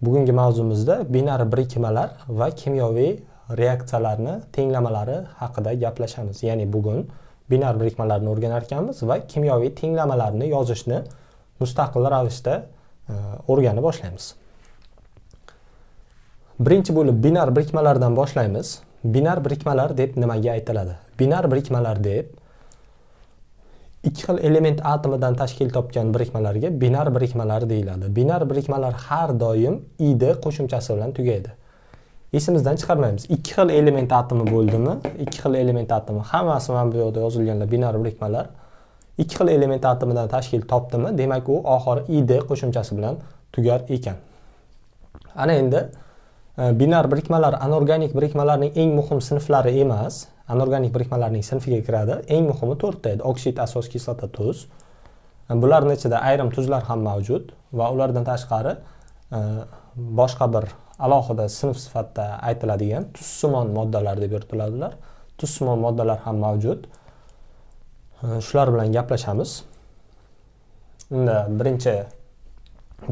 Bugungi mavzumizda binar birikmalar va kimyoviy reaksiyalarni tenglamalari haqida gaplashamiz. Ya'ni bugun binar birikmalarni o'rganar ekanmiz va kimyoviy tenglamalarini yozishni mustaqil ravishda o'rganib boshlaymiz. Birinchi bo'lib binar birikmalardan boshlaymiz. Binar birikmalar deb nimaga aytiladi? Binar birikmalar deb ikki xil element atomidan tashkil topgan birikmalarga binar birikmalar deyiladi. Binar birikmalar har doim id qo'shimchasi bilan tugaydi. Esimizdan chiqarmaymiz. Ikki xil element atomi bo'ldimi? Ikki xil element atomi hammasi mana bu yerda yozilganlar binar birikmalar. Ikki xil element atomidan tashkil topdimi? Demak, u oxiri id qo'shimchasi bilan tugar ekan. Ana endi binar birikmalar anorganik birikmalarning eng muhim sinflari emas. Anorganik birikmalarning sinfiga kiradi. Eng muhimi 4 ta edi. Oksid, asos, kislota, tuz. Bularning ichida ayrim tuzlar ham mavjud va ulardan tashqari boshqa bir alohida sinf sifatida aytiladigan tuzsimon moddalar deb yuritiladilar. Tuzsimon moddalar ham mavjud. Shular bilan gaplashamiz. Unda birinchi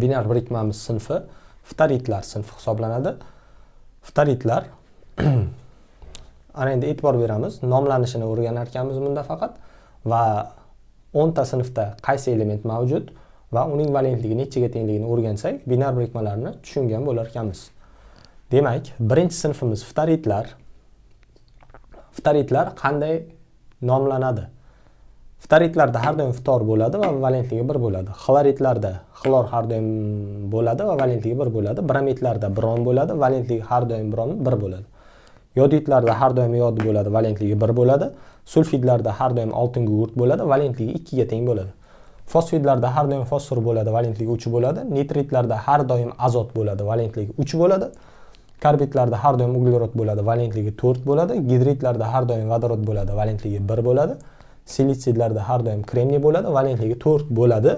binar birikmamiz sinfi ftaritlar sinfi hisoblanadi. Ftaritlar ana endi e'tibor beramiz. Nomlanishini o'rganar ekanmiz bunda faqat va 10 ta sinfda qaysi element mavjud va uning valentligi nechaga tengligini o'rgansak, binar birikmalarni tushungan bo'lar ekanmiz. Demak, birinchi sinfimiz ftaritlar. Ftaritlar qanday nomlanadi? Ftaritlarda har doim ftor bo'ladi va valentligi 1 bo'ladi. Xloridlarda xlor har doim bo'ladi va valentligi 1 bo'ladi. Bromidlarda bron bo'ladi, valentligi har doim bron 1 bo'ladi. Yodidlarda har doim yod bo'ladi, valentligi 1 bo'ladi. Sulfidlarda har doim oltin gugurt bo'ladi, valentligi 2 ga teng bo'ladi. Fosfidlarda har doim fosfor bo'ladi, valentligi 3 bo'ladi. Nitritlarda har doim azot bo'ladi, valentligi 3 bo'ladi. Karbidlarda har doim uglerod bo'ladi, valentligi 4 bo'ladi. Gidridlarda har doim vodorod bo'ladi, valentligi 1 bo'ladi. Silitsidlarda har doim kremniy bo'ladi, valentligi 4 bo'ladi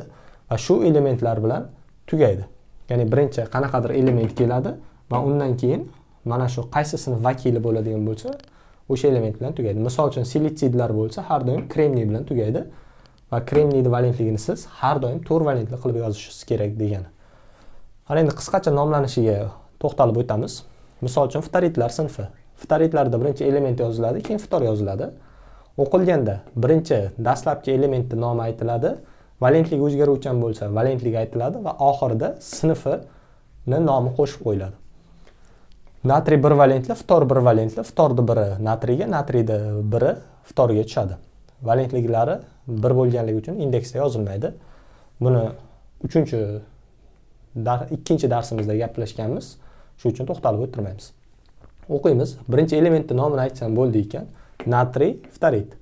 va shu elementlar bilan tugaydi. Ya'ni birinchi qanaqadir element keladi va undan keyin mana shu qaysi sinf vakili bo'ladigan bo'lsa, o'sha element bilan tugaydi. Misol uchun silitsidlar bo'lsa, har doim kremniy bilan tugaydi va kremniyning valentligini siz har doim 4 valentli qilib yozishingiz kerak degani. Mana endi qisqacha nomlanishiga to'xtalib o'tamiz. Misol uchun ftaritlar sinfi. Ftaritlarda birinchi element yoziladi, keyin ftor yoziladi. O'qilganda birinchi dastlabki elementning nomi aytiladi, valentligi o'zgaruvchan bo'lsa, valentligi aytiladi va oxirida sinfining nomi qo'shib qo'yiladi. Natriy 1 valentli, ftor 1 valentli, ftorni biri natriyga, natriyni biri ftorga tushadi. Valentliklari 1 bo'lganligi uchun indeksda yozilmaydi. Buni ikkinchi darsimizda gaplashganmiz. Shu uchun to'xtalib o'tirmaymiz. O'qiymiz. Birinchi elementning nomini aytsam bo'ldi ekan. Natriy, ftarit.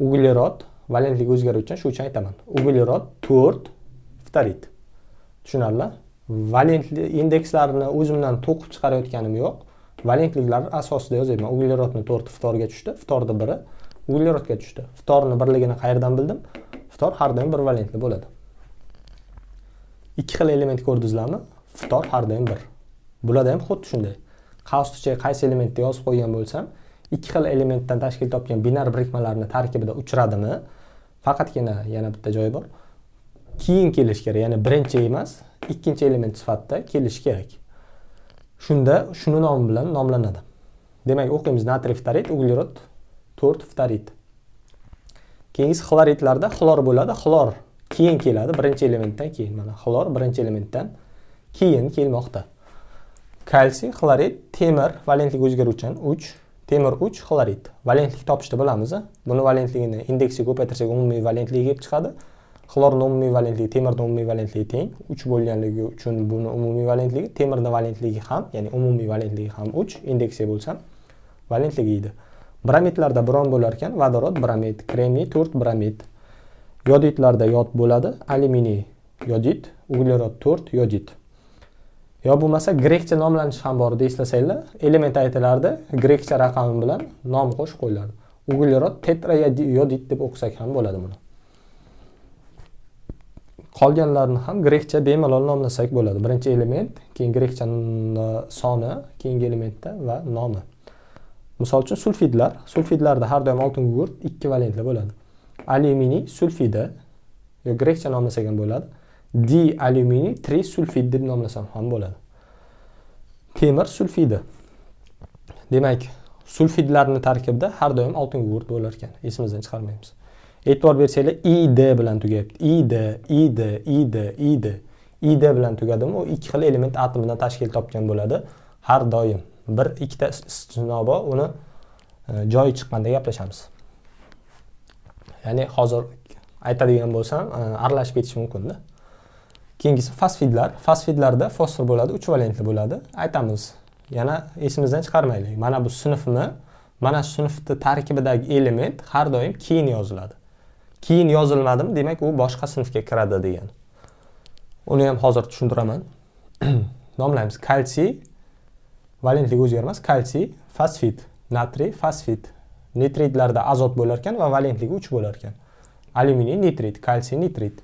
Uglerod, valentligi o'zgaruvchan, shu uchun aytaman. Uglerod 4, ftarit. Tushunarli? Valentli indekslarini o'zimdan to'qib chiqarayotganim yo'q. Valentliklar asosida yozyapman. Uglerodni 4 ftorga tushdi, ftorni biri uglerodga tushdi. Ftorni birligini qayerdan bildim? Ftor har doim 1 valentli bo'ladi. Ikki xil element ko'rdingizlarmi? Ftor har doim 1. Bularda ham xuddi shunday. Qavs-ichiga qaysi elementni yozib qo'ygan bo'lsam, ikki xil elementdan tashkil topgan binar birikmalarning tarkibida uchradimi? Faqatgina yana bitta joyi bor. Keyin kelish kerak, ya'ni birinchi emas, ikkinchi element sifatida kelish kerak. Shunda shuni nomi bilan nomlanadi. Demak, o'qiymiz natriy ftarit, uglerod 4 ftarit. Keyingi xloridlarda xlor bo'ladi, xlor keyin keladi, birinchi elementdan keyin. Mana xlor birinchi elementdan keyin kelmoqda. Kalsiy, xlorid, temir, valentligi o'zgaruvchan 3, temir 3, xlorid. Valentlik topishni bilamiz. Buni valentligini indeksiga ko'paytirsak umumiy valentligi kelib chiqadi. Xlorning umumiy valentligi temirning umumiy valentligi teng 3 bo'lganligi uchun buni umumiy valentligi, temirning valentligi ham, ya'ni umumiy valentligi ham 3, indeksiga bo'lsam valentligi edi. Bromidlarda bron bo'lar ekan, vodorod, bromid, kremniy 4 bromid. Yodidlarda yod bo'ladi, alyuminiy yodid, uglerod 4 yodid. Yo bo'lmasa grekcha nomlanishi ham bor eslasanglar, element aytilardi, grekcha raqami bilan nom qo'shib qo'yiladi. Uglerod tetrayodid deb o'qisak ham bo'ladi buni. Qolganlarni ham grekcha bemalol nomlasak bo'ladi. Birinchi element, keyin grekcha soni, keyingi elementda va nomi. Misol uchun sulfidlar. Sulfidlarda har doim oltin gugurt 2 valentli bo'ladi. Alyuminiy sulfidi, yo grekcha nomlasak ham bo'ladi. dialyuminiy trisulfid deb nomlasam ham bo'ladi. Temir sulfidi. Demak, sulfidlarning tarkibida har doim oltin gugurt bo'lar ekan. Esimizdan chiqarmaymiz. E'tibor bersanglar, id bilan tugayapti. id bilan tugadimi, u ikki xil element atomidan tashkil topgan bo'ladi. Har doim bir ikkita istisno bor, uni joyi chiqqanda gaplashamiz. Ya'ni hozir aytadigan bo'lsam, aralashib ketishi mumkin-da. Keyingisi fosfidlar. Fosfidlarda fosfor bo'ladi, 3 valentli bo'ladi. Aytamiz. Yana esimizdan chiqarmaylik. Mana bu sinfni, mana shu sinfni tarkibidagi element har doim keyin yoziladi. Keyin yozilmadimi, demak u boshqa sinfga kiradi degan. Uni ham hozir tushuntiraman. Nomlaymiz. Kalsiy valentligi o'zgarmas. Kalsiy, fosfid, natriy, fosfid. Nitritlarda azot bo'lar ekan va valentligi 3 bo'lar ekan. Alyuminiy nitrit, kalsiy nitrit.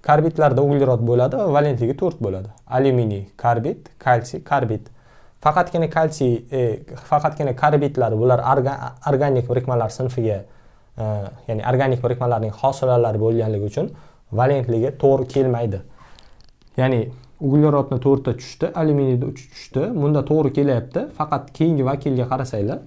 Karbidlarda uglerod bo'ladi va valentligi 4 bo'ladi. Alyuminiy karbid, kalsiy karbid. Faqatgina kalsiy, faqatgina karbidlar bular organik birikmalar sinfiga, ya'ni organik birikmalarning hosilalari bo'lganligi uchun valentligi to'g'ri kelmaydi. Ya'ni uglerodni 4 ta tushdi, alyuminiyda 3 tushdi. Bunda to'g'ri kelyapti. Faqat keyingi vakilga qarasanglar,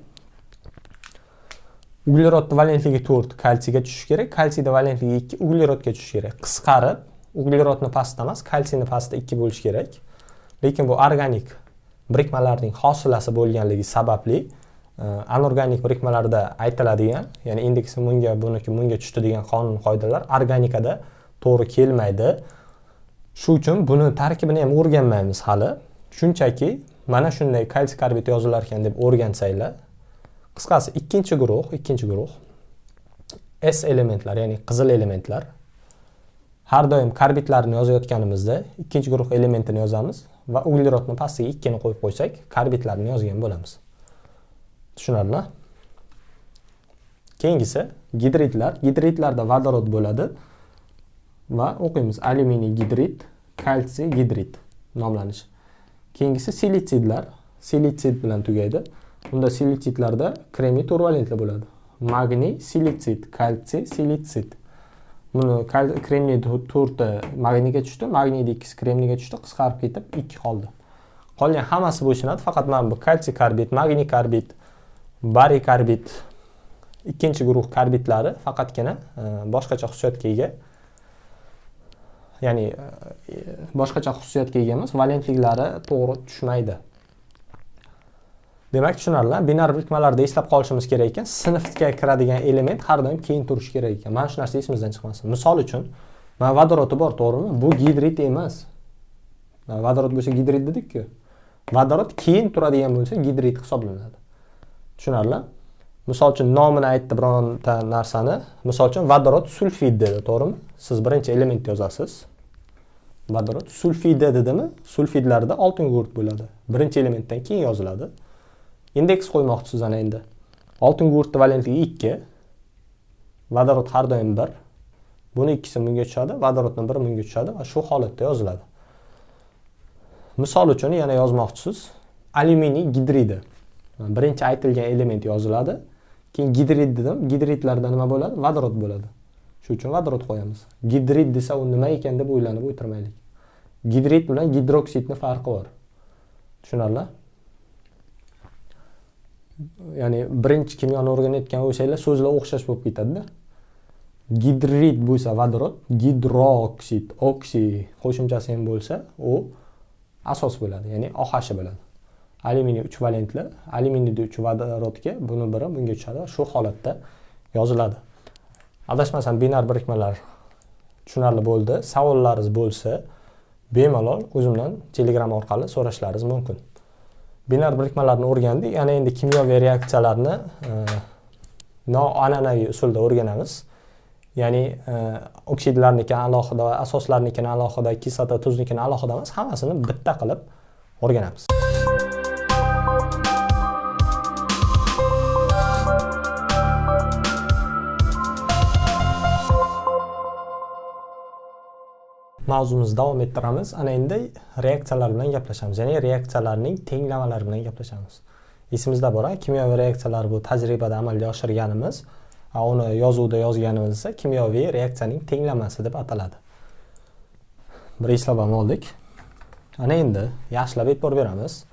uglerodda valentligi 4 kalsiyga tushishi kerak, kalsiyda valentligi 2 uglerodga tushishi kerak. Qisqarib, uglerodni pastda emas, kalsiyni pastda 2 bo'lishi kerak. Lekin bu organik birikmalarning hosilasi bo'lganligi sababli anorganik birikmalarda aytiladigan, ya'ni indeksi bunga, buniki bunga tushdi degan qonun qoidalar organikada to'g'ri kelmaydi. Shu uchun buni tarkibini ham o'rganmaymiz hali. Shunchaki mana shunday kalsiy karbid yozilar ekan deb o'rgansanglar, qisqasi ikkinchi guruh S elementlar, ya'ni qizil elementlar. Har doim karbidlarni yozayotganimizda ikkinchi guruh elementini yozamiz va uglerodni pastiga 2 ni qo'yib qo'ysak, karbidlarni yozgan bo'lamiz. Tushunarlimi? Keyingisi gidridlar. Gidridlarda vodorod bo'ladi va o'qiymiz. Alyuminiy gidrid, kalsiy gidrid nomlanishi. Keyingisi silitsidlar. Silitsid bilan tugaydi. Bunda silitsidlarda kremiy 4 valentli bo'ladi. Magniy silitsid, kalsiy silitsid. Buni kremniy 4 ta magniyga tushdi, magniyda 2 kremniyga tushdi, qisqarib ketib 2 qoldi. Qolgan hammasi bo'shanadi, faqat mana bu kalsiy karbid, magniy karbid, bariy karbid, ikkinchi guruh karbidlari faqatgina boshqacha xususiyatga ega. Ya'ni boshqacha xususiyatga ega emas, valentliklari to'g'ri tushmaydi. Demak, tushunarli. Binar birikmalarda eslab qolishimiz kerak ekan, sinfga kiradigan element har doim keyin turishi kerak ekan. Mana shu narsa esimizdan chiqmasin. Misol uchun, mana vodorodi bor, to'g'rimi? Bu gidrid emas. Mana vodorod bo'lsa gidrid dedik-ku. Vodorod keyin turadigan bo'lsa gidrid hisoblanadi. Tushunarli? Misol uchun nomini aytdi bironta narsani. Misol uchun vodorod sulfid dedi, to'g'rimi? Siz birinchi element yozasiz. Vodorod sulfidi dedimi? Sulfidlarda oltin gugurt bo'ladi. Birinchi elementdan keyin yoziladi. Indeks qo'ymoqchisiz ana endi. Oltin gugurtning valentligi 2. Vodorod har doim 1. Buni ikkisi bunga tushadi, vodorodning biri bunga tushadi va shu holatda yoziladi. Misol uchun yana yozmoqchisiz. Alyuminiy gidridi. Birinchi aytilgan element yoziladi. Keyin gidrid dedim. Gidridlarda nima bo'ladi? Vodorod bo'ladi. Shu uchun vodorod qo'yamiz. Gidrid desa u nima ekan deb o'ylanib o'tirmaylik. Gidrid bilan gidroksidning farqi bor. Tushunarli? Ya'ni birinchi kimyoni o'rganayotgan bo'lsanglar, so'zlar o'xshash bo'lib ketadi-da. Gidrid bo'lsa vodorod, gidroksid, oksi qo'shimchasi ham bo'lsa, u asos bo'ladi, ya'ni OH bo'ladi. Alyuminiy 3 valentli, alyuminiyda 3 vodorodga buni biri bunga tushadi va shu holatda yoziladi. Adashmasam binar birikmalar tushunarli bo'ldi. Savollaringiz bo'lsa, bemalol o'zimdan Telegram orqali so'rashlaringiz mumkin. Binar birikmalarni o'rgandik. Yana endi kimyoviy reaksiyalarni noananaviy usulda o'rganamiz. Ya'ni oksidlarnikini alohida, asoslarnikini alohida, kislota, tuznikini alohida emas, hammasini bitta qilib o'rganamiz. Mavzumizni davom ettiramiz. Ana endi reaksiyalar bilan gaplashamiz. Ya'ni reaksiyalarning tenglamalari bilan gaplashamiz. Esimizda bor, kimyoviy reaksiyalar bu tajribada amalga oshirganimiz, uni yozuvda yozganimiz esa kimyoviy reaksiyaning tenglamasi deb ataladi. bir eslab ham oldik. Ana endi yaxshilab e'tibor beramiz.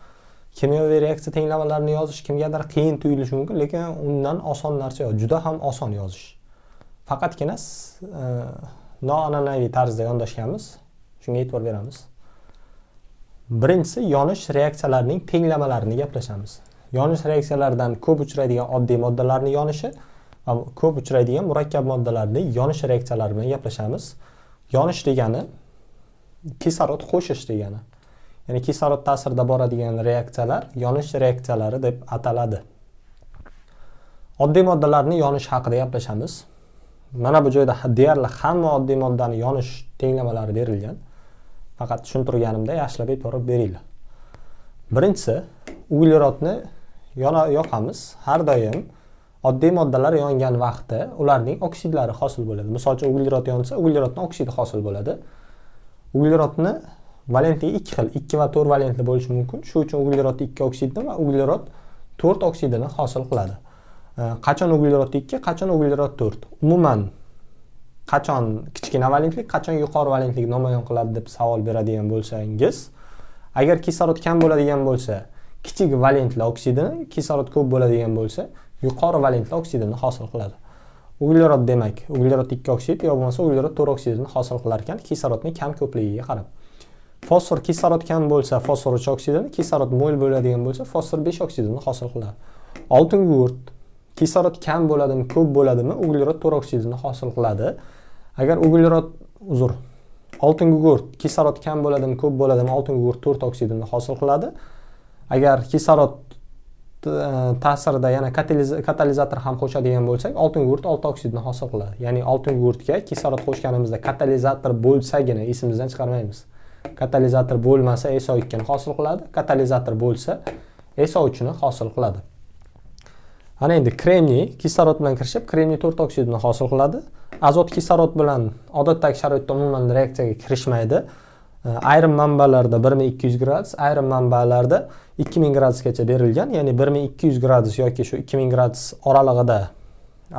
Kimyoviy reaksiya tenglamalarini yozish kimgadir qiyin tuyulishi mumkin, lekin undan oson narsa yo'q. Juda ham oson yozish. Faqatgina noananaviy tarzda yondashganmiz. Shunga e'tibor beramiz. Birinchisi yonish reaksiyalarining tenglamalarini gaplashamiz. Yonish reaksiyalaridan ko'p uchraydigan oddiy moddalarning yonishi va ko'p uchraydigan murakkab moddalarning yonish reaksiyalari bilan gaplashamiz. Yonish degani kislorod qo'shish degani. Ya'ni kislorod ta'sirida boradigan reaksiyalar yonish reaksiyalari deb ataladi. Oddiy moddalarning yonish haqida gaplashamiz. Mana bu joyda deyarli hamma oddiy moddaning yonish tenglamalari berilgan. Faqat tushuntirganimda yaxshilab e'tibor beringlar. Birinchisi, uglerodni yoqamiz. Har doim oddiy moddalar yongan vaqtda ularning oksidlari hosil bo'ladi. Masalan, uglerod yonsa, uglerodning oksidi hosil bo'ladi. Uglerodni valentligi ikki xil, 2 va 4 valentli bo'lishi mumkin. Shu uchun uglerod 2 oksidni va uglerod 4 oksidini hosil qiladi. Qachon uglerod 2, qachon uglerod 4? Umuman qachon kichkina valentlik, qachon yuqori valentlik namoyon qiladi deb savol beradigan bo'lsangiz, agar kislorod kam bo'ladigan bo'lsa, kichik valentli oksidini, kislorod ko'p bo'ladigan bo'lsa, yuqori valentli oksidini hosil qiladi. Uglerod demak, uglerod 2 oksid yoki bo'lmasa uglerod 4 oksidini hosil qilar ekan, kislorodning kam ko'pligiga qarab. Fosfor kislorod kam bo'lsa, fosfor 3 oksidini, kislorod mo'l bo'ladigan bo'lsa, fosfor 5 oksidini hosil qiladi. Oltin gugurt kislorod kam bo'ladimi, ko'p bo'ladimi, uglerod 4 oksidini hosil qiladi. Agar oltin gugurt kislorod kam bo'ladimi, ko'p bo'ladimi, oltin gugurt 4 oksidini hosil qiladi. Agar kislorod ta'sirida yana katalizator ham qo'shadigan bo'lsak, oltin gugurt 6 oksidni hosil qiladi. Ya'ni oltin gugurtga kislorod qo'shganimizda katalizator bo'lsagina esimizdan chiqarmaymiz. Katalizator bo'lmasa SO2 ni hosil qiladi, katalizator bo'lsa SO3 ni hosil qiladi. Ana endi kremniy kislorod bilan kirishib, kremniy 4 oksidini hosil qiladi. Azot kislorod bilan odatdagi sharoitda umuman reaksiyaga kirishmaydi. Ayrim manbalarda 1200 gradus, ayrim manbalarda 2000 gradusgacha berilgan. Ya'ni 1200 gradus yoki shu 2000 gradus oralig'ida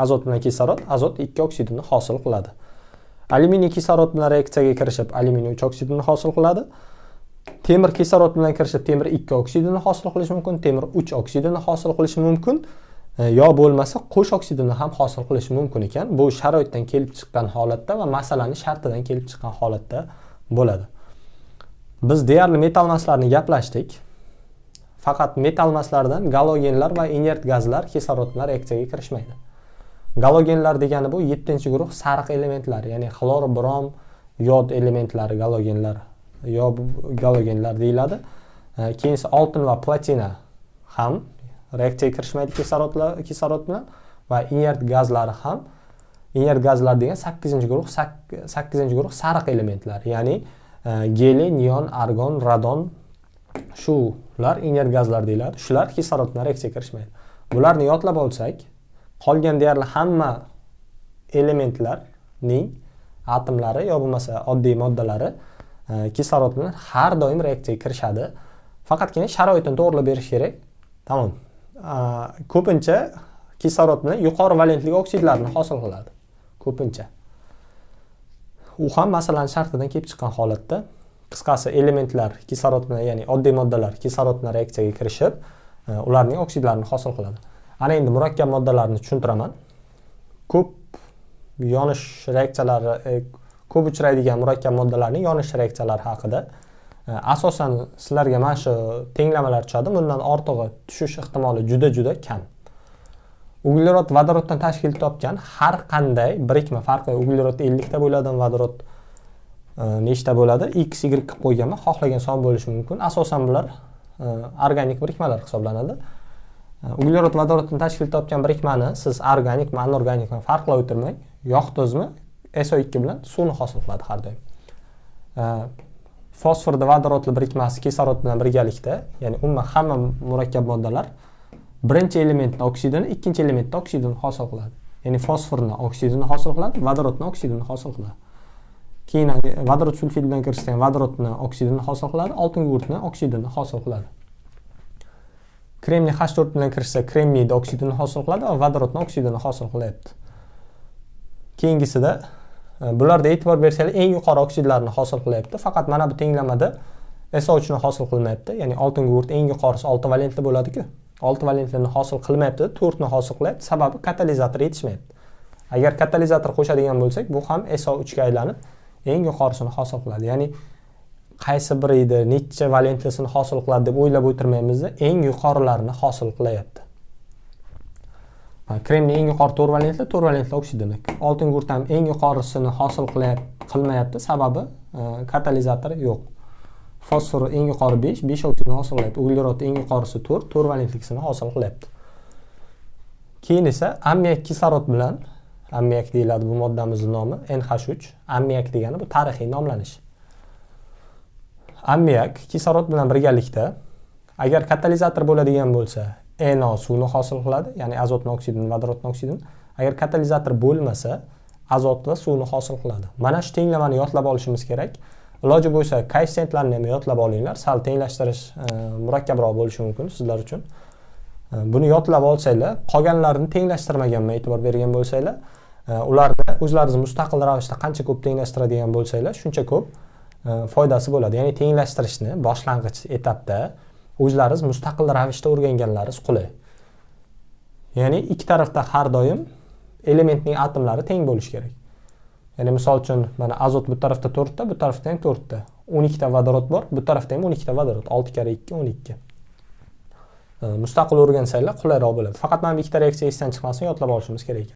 azot bilan kislorod azot 2 oksidini hosil qiladi. Alyuminiy kislorod bilan reaksiyaga kirishib, alyuminiy 3 oksidini hosil qiladi. Temir kislorod bilan kirishib, temir 2 oksidini hosil qilishi mumkin, temir 3 oksidini hosil qilishi mumkin. Yo bo'lmasa qo'sh oksidini ham hosil qilishi mumkin ekan. Bu sharoitdan kelib chiqqan holatda va masalaning shartidan kelib chiqqan holatda bo'ladi. Biz deyarli metal maslarni gaplashdik. Faqat metal maslardan galogenlar va inert gazlar kislorod bilan reaksiyaga kirishmaydi. Galogenlar degani bu 7-guruh sariq elementlar, ya'ni xlor, brom, yod elementlari galogenlar deyiladi. Keyin oltin va platina ham reaksiyaga kirishmaydi kislorod bilan va inert gazlar ham. Inert gazlar degan 8-guruh sariq elementlar, ya'ni geliy, neon, argon, radon, shular inert gazlar deyiladi. Shular kislorod bilan reaksiyaga kirishmaydi. Bularni yodlab olsak, qolgan deyarli hamma elementlarning atomlari yo bo'lmasa oddiy moddalari kislorod bilan har doim reaksiyaga kirishadi. Faqatgina sharoitini to'g'rilab berish kerak. Tamom. Ko'pincha kislorod bilan yuqori valentli oksidlarni hosil qiladi. Ko'pincha. U ham masalaning shartidan kelib chiqqan holatda, qisqasi elementlar kislorod bilan, ya'ni oddiy moddalar kislorod bilan reaksiyaga kirishib, ularning oksidlarini hosil qiladi. Ana endi murakkab moddalarni tushuntiraman. Ko'p yonish reaksiyalari, ko'p uchraydigan murakkab moddalarning yonish reaksiyalari haqida asosan sizlarga mana shu tenglamalar tushadi. Bundan ortig'i tushish ehtimoli juda kam. Uglerod vodoroddan tashkil topgan har qanday birikma farqi, uglerod 50 ta bo'ladi, vodorod nechta bo'ladi? X, Y qilib qo'yganman, xohlagan son bo'lishi mumkin. Asosan bular organik birikmalar hisoblanadi. Uglerod vodoroddan tashkil topgan birikmani siz organikmi, anorganikmi farqlab o'tirmang. Yoqdingizmi, SO2 bilan suvni hosil qiladi har doim. Fosforda vodorodli birikmasi kislorod bilan birgalikda, ya'ni umuman hamma murakkab moddalar birinchi elementning oksidini, ikkinchi elementning oksidini hosil qiladi. Ya'ni fosforni oksidini hosil qiladi, vodorodni oksidini hosil qiladi. Keyin vodorod sulfid bilan kirishgan vodorodni oksidini hosil qiladi, oltin gugurtni oksidini hosil qiladi. Kremniy H4 bilan kirishsa, kremniyni oksidini hosil qiladi va vodorodni oksidini hosil qilyapti. Keyingisida bularda e'tibor bersanglar eng yuqori oksidlarni hosil qilyapti. Faqat mana bu tenglamada SO3 ni hosil qilmayapti. Ya'ni oltin gugurt eng yuqorisi 6 valentli bo'ladi-ku. 6 valentlini hosil qilmayapti, 4 ni hosil qilyapti. Sababi katalizator yetishmayapti. Agar katalizator qo'shadigan bo'lsak, bu ham SO3 ga aylanib eng yuqorisini hosil qiladi. Ya'ni qaysi biri edi, necha valentlisini hosil qiladi deb o'ylab o'tirmaymiz, eng yuqorilarini hosil qilyapti. Kremning eng yuqori 4 valentli oksidini. Oltin gugurt ham eng yuqorisini hosil qilmayapti, sababi katalizator yo'q. Fosfor eng yuqori 5 oksidni hosil qilyapti. Uglerod eng yuqorisi 4 valentlikisini hosil qilyapti. Keyin esa ammiak kislorod bilan, ammiak deyiladi bu moddamizning nomi, NH3. Ammiak degani bu tarixiy nomlanish. Ammiak kislorod bilan birgalikda agar katalizator bo'ladigan bo'lsa, NO suvni hosil qiladi, ya'ni azotni oksidini, vodorodni oksidini. Agar katalizator bo'lmasa, azot va suvni hosil qiladi. Mana shu tenglamani yodlab olishimiz kerak. Iloji bo'lsa, koeffitsiyentlarni ham yodlab olinglar. Sal tenglashtirish murakkabroq bo'lishi mumkin sizlar uchun. Buni yodlab olsanglar, qolganlarini tenglashtirmaganman e'tibor bergan bo'lsanglar, ularni o'zlaringiz mustaqil ravishda qancha ko'p tenglashtiradigan bo'lsanglar, shuncha ko'p foydasi bo'ladi. Ya'ni tenglashtirishni boshlang'ich etapda o'zlaringiz mustaqil ravishda o'rganganlaringiz qulay. Ya'ni ikki tarafda har doim elementning atomlari teng bo'lishi kerak. Ya'ni misol uchun mana azot bu tarafda 4 ta, bu tarafda ham 4 ta. 12 ta vodorod bor, bu tarafda ham 12 ta vodorod. 6 kare 2 12. Mustaqil o'rgansanglar qulayroq bo'ladi. Faqat mana bu ikkita reaksiya esdan chiqmasin, yodlab olishimiz kerak.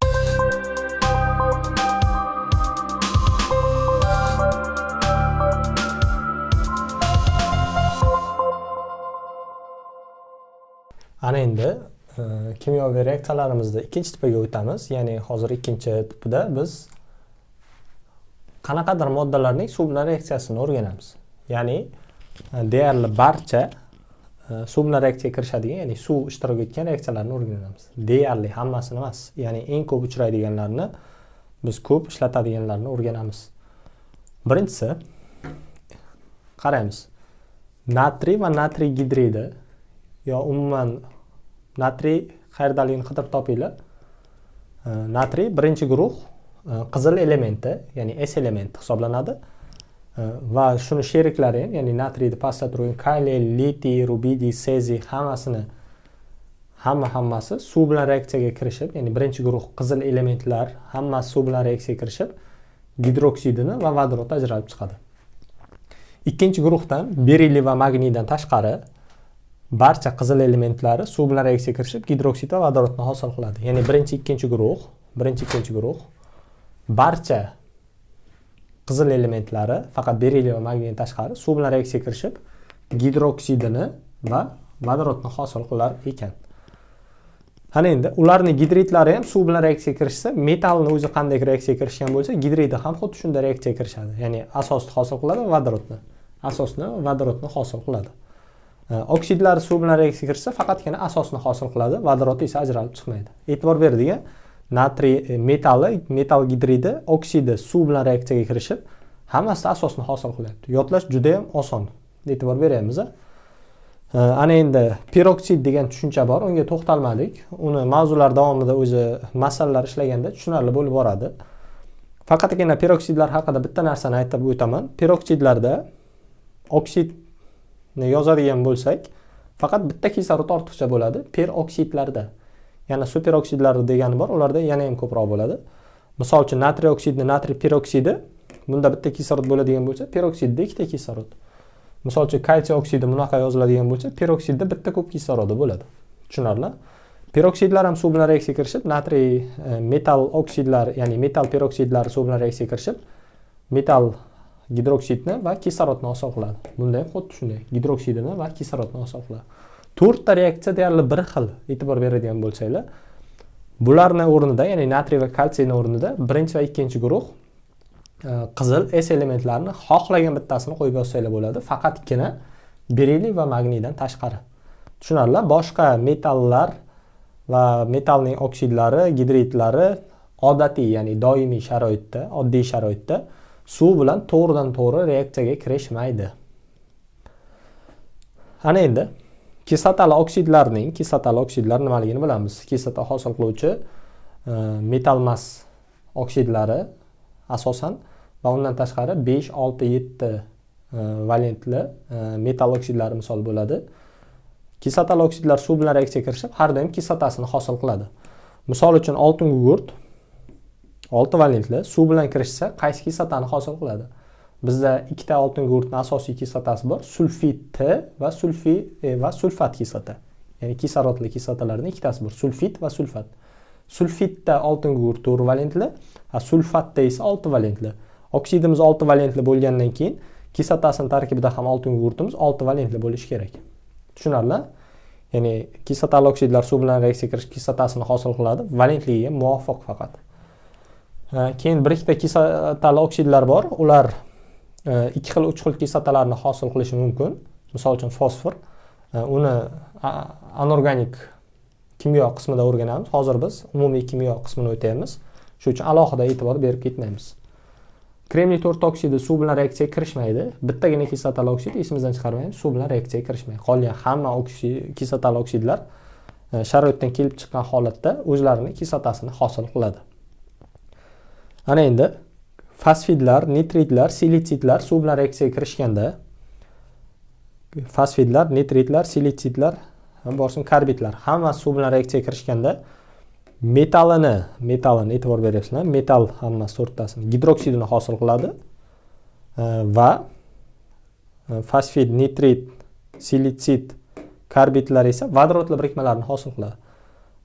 Ana endi kimyoviy reaksiyalarimizni ikkinchi tipiga o'tamiz. Ya'ni hozir ikkinchi tipida biz qanaqadir moddalarning suv bilan reaksiyasini o'rganamiz. Ya'ni deyarli barcha suv bilan reaksiyaga kirishadigan, ya'ni suv ishtirok etgan reaksiyalarni o'rganamiz. Deyarli hammasini emas, ya'ni eng ko'p uchraydiganlarni, biz ko'p ishlatadiganlarni o'rganamiz. Birinchisi qaraymiz. Natriy va natriy gidridi yo umuman natriy qayerdaligini qidirib topinglar. Natriy birinchi guruh qizil elementi, ya'ni S elementi hisoblanadi. Va shuni sheriklari ham, ya'ni natriyni pastda turgan kaliy, litiy, rubidiy, seziy hammasi suv bilan reaksiyaga kirishib, ya'ni birinchi guruh qizil elementlar hammasi suv bilan reaksiyaga kirishib, gidroksidini va vodorod ajralib chiqadi. Ikkinchi guruhdan beriyli va magniydan tashqari barcha qizil elementlari suv bilan reaksiyaga kirishib, gidroksid va vodorodni hosil qiladi. Ya'ni birinchi ikkinchi guruh barcha qizil elementlari faqat beriyli va magniydan tashqari suv bilan reaksiyaga kirishib, gidroksidini va vodorodni hosil qilar ekan. Ana endi ularning gidridlari ham suv bilan reaksiyaga kirishsa, metallni o'zi qanday reaksiyaga kirishgan bo'lsa, gidridi ham xuddi shunday reaksiyaga kirishadi. Ya'ni asosni hosil qiladi va vodorodni hosil qiladi. Oksidlar suv bilan reaksiyaga kirishsa, faqatgina asosni hosil qiladi, vodorod esa ajralib chiqmaydi. E'tibor beradigan natriy metal gidridi, oksidi suv bilan reaksiyaga kirishib, hammasi asosni hosil qilyapti. Yodlash juda ham oson. E'tibor beramiz. Ana endi peroksid degan tushuncha bor, unga to'xtalmadik. Uni mavzular davomida o'zi masalalar ishlaganda tushunarli bo'lib boradi. Faqatgina peroksidlar haqida bitta narsani aytib o'taman. Peroksidlarda oksidni yozadigan bo'lsak, faqat bitta kislorod ortiqcha bo'ladi peroksidlarda. Yana superoksidlar degani bor, ularda yana ham ko'proq bo'ladi. Misol uchun natriy oksidni natriy peroksidi, bunda bitta kislorod bo'ladigan bo'lsa, peroksidda ikkita kislorod. Misol uchun kalsiy oksidi bunaqa yoziladigan bo'lsa, peroksidda bitta ko'p kislorodi bo'ladi. Tushunarli? Peroksidlar ham suv bilan reaksiyaga kirishib, natriy metal oksidlar, ya'ni metal peroksidlari suv bilan reaksiyaga kirishib, metal gidroksidni va kislorodni hosil qiladi. Bunda ham xuddi shunday, gidroksidini va kislorodni hosil qiladi. 4 ta reaksiya deyarli bir xil, e'tibor beradigan bo'lsanglar. Bularning o'rnida, ya'ni natriy va kalsiyning o'rnida birinchi va ikkinchi guruh qizil S elementlarini xohlagan bittasini qo'yib yozsanglar bo'ladi, faqatgina beriyli va magniydan tashqari. Tushunarli? Boshqa metallar va metalning oksidlari, gidridlari odatiy, ya'ni doimiy sharoitda, oddiy sharoitda suv bilan to'g'ridan-to'g'ri reaksiyaga kirishmaydi. Ana endi kislotali oksidlar nimaligini bilamiz. Kislota hosil qiluvchi metal mas oksidlari asosan va undan tashqari 5, 6, 7 valentli metal oksidlari misol bo'ladi. Kislotali oksidlar suv bilan reaksiyaga kirishib, har doim kislotasini hosil qiladi. Misol uchun oltin gugurt 6 valentli suv bilan kirishsa, qaysi kislotani hosil qiladi? Bizda ikkita oltin gugurtning asosiy kislotasi bor, sulfit T va sulfat kislota. Ya'ni kislorodli kislotalarning ikkitasi bor, sulfit va sulfat. Sulfitda oltin gugurt 4 valentli, sulfatda esa 6 valentli. Oksidimiz 6 valentli bo'lgandan keyin kislotasining tarkibida ham oltin gugurtimiz 6 valentli bo'lishi kerak. Tushunarli? Ya'ni kislotali oksidlar suv bilan reaksiyaga kirishib kislotasini hosil qiladi, valentligiga muvofiq faqat. Keyin bir ikkita kislotali oksidlar bor. Ular ikki xil, uch xil kislotalarni hosil qilishi mumkin. Misol uchun fosfor. Uni anorganik kimyo qismida o'rganamiz. Hozir biz umumiy kimyo qismini o'taymiz. Shuning uchun alohida e'tibor berib ketmaymiz. Kremniy 4 oksidi suv bilan reaksiyaga kirishmaydi. Bittagina kislotali oksid esimizdan chiqarmaymiz, suv bilan reaksiyaga kirishmaydi. Qolgan hamma kislotali oksidlar sharoitdan kelib chiqqan holatda o'zlarining kislotasini hosil qiladi. Ana endi fosfidlar, nitritlar, silitsidlar suv bilan reaksiyaga kirishganda fosfidlar, nitritlar, silitsidlar, borsin karbidlar hammasi suv bilan reaksiyaga kirishganda metalini e'tibor beryapsizlar. Metal hammasi to'rttasini gidroksidini hosil qiladi va fosfid, nitrit, silitsid, karbidlar esa vodorodli birikmalarni hosil qiladi.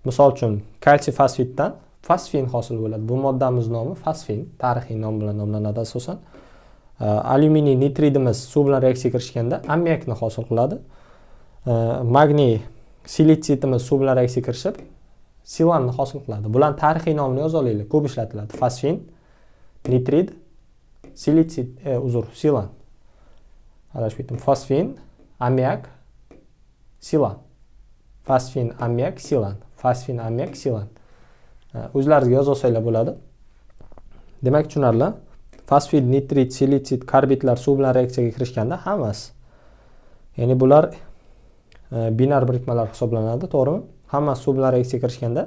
Misol uchun kalsiy fosfiddan fosfin hosil bo'ladi. Bu moddamiz nomi fosfin, tarixiy nom bilan nomlanadi asosan. Alyuminiy nitridimiz suv bilan reaksiyaga kirishganda ammiakni hosil qiladi. Magniy silitsidimiz suv bilan reaksiyaga kirishib silanni hosil qiladi. Bularning tarixiy nomini yoza olaylik. Ko'p ishlatiladi. Fosfin, nitrid, silitsid, silan. Adashib ketdim. Fosfin, ammiak, silan. Fosfin, ammiak, silan. Fosfin, ammiak, silan. O'zlaringizga yoza olsanglar bo'ladi. Demak, tushunarli. Fosfid, nitrit, silitsid, karbidlar suv bilan reaksiyaga kirishganda hammasi. Ya'ni bular binar birikmalar hisoblanadi, to'g'rimi? Hammasi suv bilan reaksiyaga kirishganda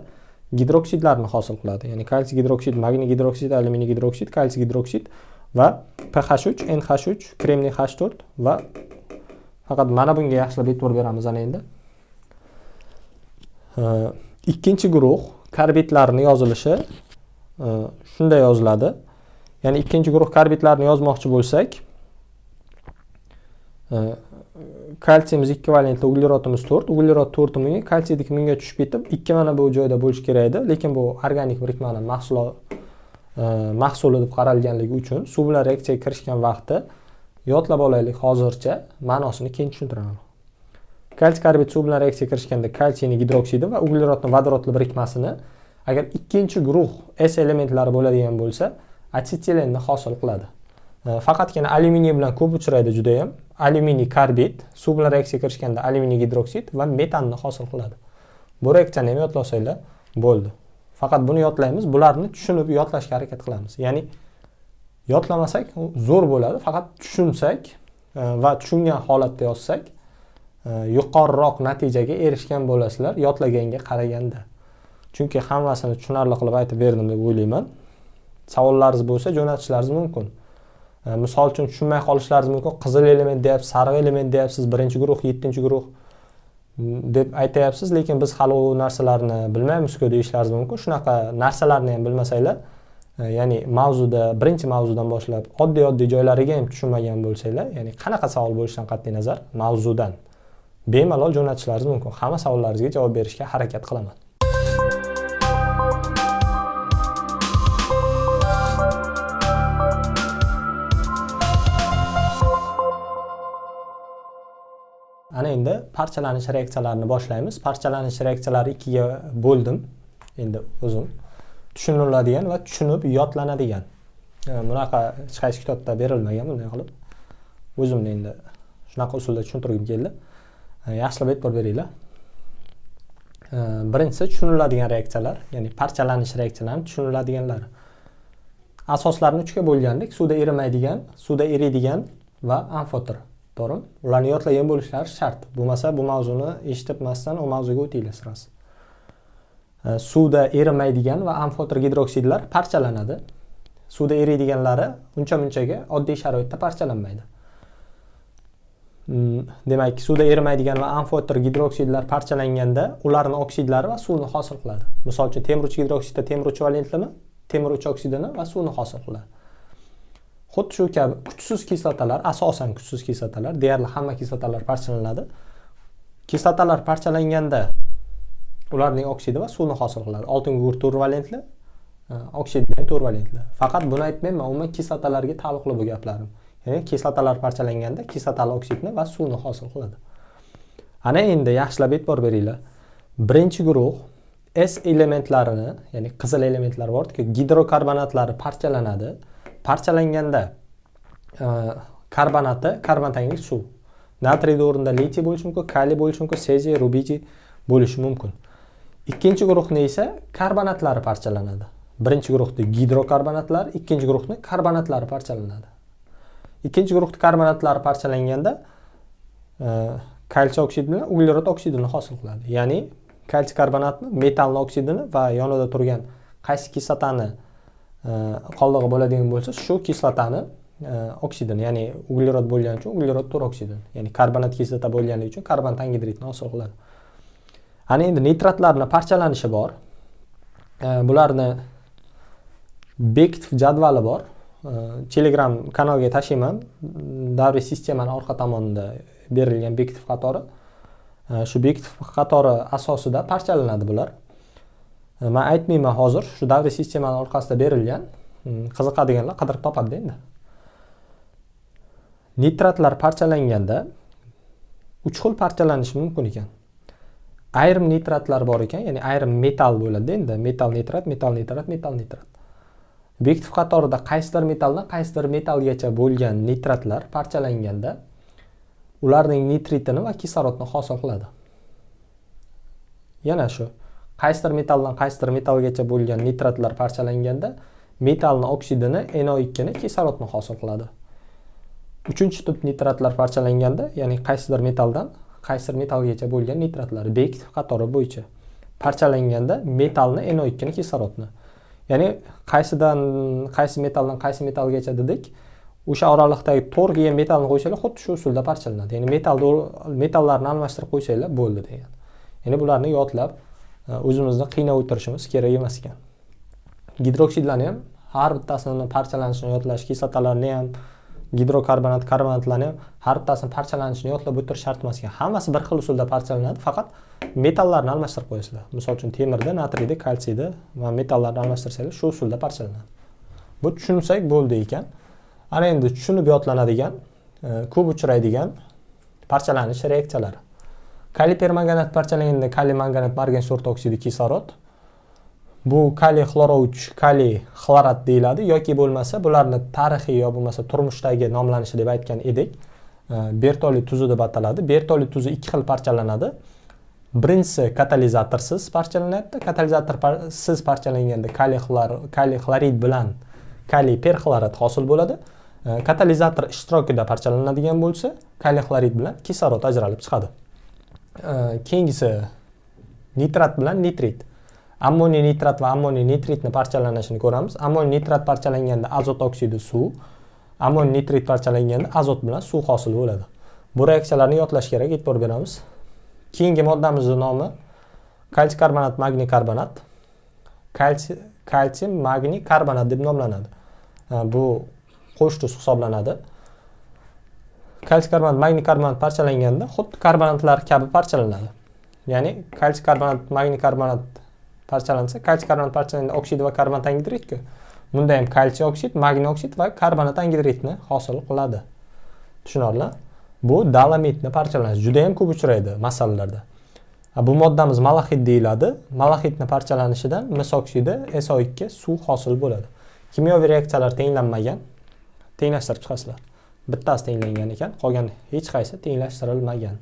gidroksidlarni hosil qiladi. Ya'ni kalsiy gidroksid, magniy gidroksid, alyuminiy gidroksid, kalsiy gidroksid va pH3, NH3, kremniy H4 va faqat mana bunga yaxshilab e'tibor beramiz ana endi. Ikkinchi guruh karbidlarning yozilishi shunday yoziladi. Ya'ni ikkinchi guruh karbidlarni yozmoqchi bo'lsak, kalsiyimiz 2 valentli, uglerodimiz 4, uglerod 4 munga, kalsiydiki munga tushib ketib, ikki mana bu joyda bo'lish kerak edi, lekin bu organik birikmaning mahsuli deb qaralganligi uchun suv bilan reaksiyaga kirishgan vaqtda yodlab olaylik hozircha, ma'nosini keyin tushuntiraman. Kalsiy karbid suv bilan reaksiyaga kirishganda kalsiyning gidroksidi va uglerodning vodorodli birikmasini agar ikkinchi guruh S elementlari bo'ladigan bo'lsa, atsetilenni hosil qiladi. Faqatgina alyuminiy bilan ko'p uchraydi juda ham. Alyuminiy karbid suv bilan reaksiyaga kirishganda alyuminiy gidroksid va metanni hosil qiladi. Bu reaksiyani ham yodlasanglar bo'ldi. Faqat buni yodlaymiz, bularni tushunib yodlashga harakat qilamiz. Ya'ni yodlamasak zo'r bo'ladi, faqat tushunsak va tushungan holatda yozsak yuqoriroq natijaga erishgan bo'lasizlar yodlaganga qaraganda. Chunki hammasini tushunarli qilib aytib berdim deb o'ylayman. Savollaringiz bo'lsa jo'natishlaringiz mumkin. Misol uchun tushunmay qolishlaringiz mumkin. Qizil element deyapsiz, sariq element deyapsiz, birinchi guruh, 7-guruh deb aytayapsiz, lekin biz hali u narsalarni bilmaymiz-ku deyishlaringiz mumkin. Shunaqa narsalarni ham bilmasanglar, ya'ni birinchi mavzudan boshlab oddiy joylariga ham tushunmagan bo'lsanglar, ya'ni qanaqa savol bo'lishidan qat'iy nazar, mavzudan bemalol jo'natishlaringiz mumkin. Hamma savollaringizga javob berishga harakat qilaman. Ana endi parchalanish reaksiyalarini boshlaymiz. Parchalanish reaksiyalari ikkiga bo'ldim. Endi o'zim tushuniladigan va tushunib yodlanadigan. Bunaqa hech qaysi kitobda berilmagan bunday qilib. O'zimni endi shunaqa usulda tushuntirgim keldi. Yaxshilab e'tibor beringlar. Birinchisi tushuniladigan reaksiyalar, ya'ni parchalanish reaksiyalarining tushuniladiganlari. Asoslarini 3 ga bo'lgandik: suvda erimaydigan, suvda eriydigan va amfoter. To'g'rimi? Ularni yodlagan bo'lishlari shart. Bo'lmasa bu mavzuni eshitibmasdan o mavzuga o'tinglar sirasi. Suvda erimaydigan va amfoter gidroksidlar parchalanadi. suvda eriydiganlari uncha-munchaga oddiy sharoitda parchalanmaydi. Demak, suvda erimaydigan va amfoter gidroksidlar parchalanganda ularning oksidlari va suvni hosil qiladi. Misol uchun, temirchi gidroksidda temirchi valentlimi, temirchi oksidini va suvni hosil qiladi. Xuddi shu kabi kuchsiz kislotalar, asosan kuchsiz kislotalar, deyarli hamma kislotalar parchalanadi. Kislotalar parchalanganda ularning oksidi va suvni hosil qiladi. Oltin gugurt turvalentli, oksiddan turvalentli. Faqat buni aytmayman, umuman kislotalarga taalluqli bu gaplarim. Ya'ni kislotalar parchalanganda kislotali oksidni va suvni hosil qiladi. Ana endi yaxshilab e'tibor beringlar. Birinchi guruh S elementlarini, ya'ni qizil elementlar borki, gidrokarbonatlari parchalanadi. Parchalanganda karbonati, karbon tanglik suv. Natriy o'rnida litiy bo'lishi mumkin, kaliy bo'lishi mumkin, seziy, rubidiy bo'lishi mumkin. Ikkinchi guruhni esa karbonatlari parchalanadi. Birinchi guruhda gidrokarbonatlar, ikkinchi guruhni karbonatlari parchalanadi. Ikkinchi guruhda karbonatlari parchalanganda kalsiy oksidi bilan uglerod oksidini hosil qiladi. Ya'ni kalsiy karbonatni, metalni oksidini va yonida turgan qaysi kislotani qoldig'i bo'ladigan bo'lsa, shu kislotani oksidini, ya'ni uglerod bo'lgani uchun uglerod turoksidini, ya'ni karbonat kislota bo'lgani uchun karbonat angidridni hosil qiladi. Ana endi nitratlarning parchalanishi bor. Bularni bekitib jadvali bor. Telegram kanalga tashlayman. Davriy sistemani orqa tomonida berilgan bekitib qatori. Shu bekitib qatori asosida parchalanadi bular. Men aytmayman hozir, shu davriy sistemani orqasida berilgan. Qiziqadiganlar qidirib topadi endi. Nitratlar parchalanganda 3 xil parchalanishi mumkin ekan. Ayrim nitratlar bor ekan, ya'ni ayrim metal bo'ladi endi. Metal nitrat, metal nitrat, metal nitrat. Bekitib qatorida qaysidir metaldan qaysidir metalgacha bo'lgan nitratlar parchalanganda ularning nitritini va kislorodni hosil qiladi. Yana shu qaysidir metaldan qaysidir metalgacha bo'lgan nitratlar parchalanganda metalning oksidini, NO2 ni, kislorodni hosil qiladi. Uchinchi tip nitratlar parchalanganda, ya'ni qaysidir metaldan qaysidir metalgacha bo'lgan nitratlar bekitib qatori bo'yicha parchalanganda metalni, NO2 ni, kislorodni. Ya'ni qaysi metaldan qaysi metalgacha dedik, o'sha oraliqdagi to'rtga metalni qo'ysanglar, xuddi shu usulda parchalanadi. Ya'ni metallarni almashtirib qo'ysanglar bo'ldi degan. Ya'ni bularni yodlab o'zimizni qiynab o'tirishimiz kerak emas ekan. Gidroksidlarni ham har bittasini parchalanishini yodlash, kislotalarni ham, gidrokarbonat, karbonatlarni ham har bittasini parchalanishini yodlab o'tirish shart emas ekan. Hammasi bir xil usulda parchalanadi, faqat metallarni almashtirib qo'yasizlar. Misol uchun temirda, natriyda, kalsiyda va metallarni almashtirsanglar shu usulda parchalanadi. Bu tushunsak bo'ldi ekan. Ana endi tushunib yodlanadigan, ko'p uchraydigan parchalanish reaksiyalari. Kaliy permanganat parchalanganda kaliy manganat margan sort oksidi kislorod. Bu kaliy xlorovich, kaliy xlorat deyiladi yoki bo'lmasa bularni tarixiy yo bo'lmasa turmushdagi nomlanishi deb aytgan edik. Bertoli tuzi deb ataladi. Bertoli tuzi ikki xil parchalanadi. Birinchisi katalizatorsiz parchalanadi. Katalizatorsiz parchalanganda kaliy xlorid bilan kaliy perxlorat hosil bo'ladi. Katalizator ishtirokida parchalanadigan bo'lsa, kaliy xlorid bilan kislorod ajralib chiqadi. Keyingisi nitrat bilan nitrit. Ammoniy nitrat va ammoniy nitritni parchalanishini ko'ramiz. Ammoniy nitrat parchalanganda azot oksidi suv, ammoniy nitrit parchalanganda azot bilan suv hosil bo'ladi. Bu reaksiyalarni yodlash kerak, e'tibor beramiz. Keyingi moddamizning nomi kalsiy karbonat, magniy karbonat. Kalsiy, magniy karbonat deb nomlanadi. Bu qo'sh tuz hisoblanadi. Kalsiy karbonat, magniy karbonat parchalanganda xuddi karbonatlar kabi parchalanadi. Ya'ni kalsiy karbonat, magniy karbonat parchalansa, kalsiy karbonat parchalanganda oksid va karbonat angidrid-ku. Bunda ham kalsiy oksid, magniy oksid va karbonat angidridni hosil qiladi. Tushunarli? Bu dolomitni parchalanishi juda ham ko'p uchraydi masalalarda. Bu moddamiz malaxit deyiladi. Malaxitni parchalanishidan mis oksidi, SO2 suv hosil bo'ladi. Kimyoviy reaksiyalar tenglanmagan. Tenglashtirib chiqasizlar. Bittasi tenglangan ekan, qolgan hech qaysi tenglashtirilmagan.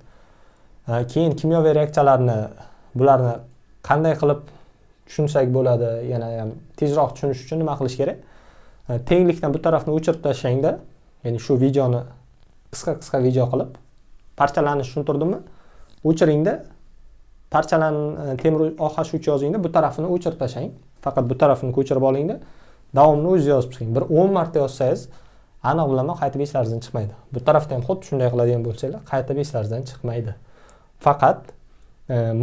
Keyin kimyoviy reaksiyalarni bularni qanday qilib tushunsak bo'ladi, yana ham tezroq tushunish uchun nima qilish kerak? Tenglikdan bu tarafni o'chirib tashlangda, ya'ni shu videoni qisqa video qilib parchalanishni tushuntirdimmi? O'chiringda temir OH3 yozingda bu tarafini o'chirib tashlang. Faqat bu tarafini ko'chirib olingda Davomini o'zingiz yozib chiqing. Bir 10 marta yozsangiz, aniq bilaman qaytib eslaringizdan chiqmaydi. Bu tarafda ham xuddi shunday qiladigan bo'lsanglar, qaytib eslaringizdan chiqmaydi. Faqat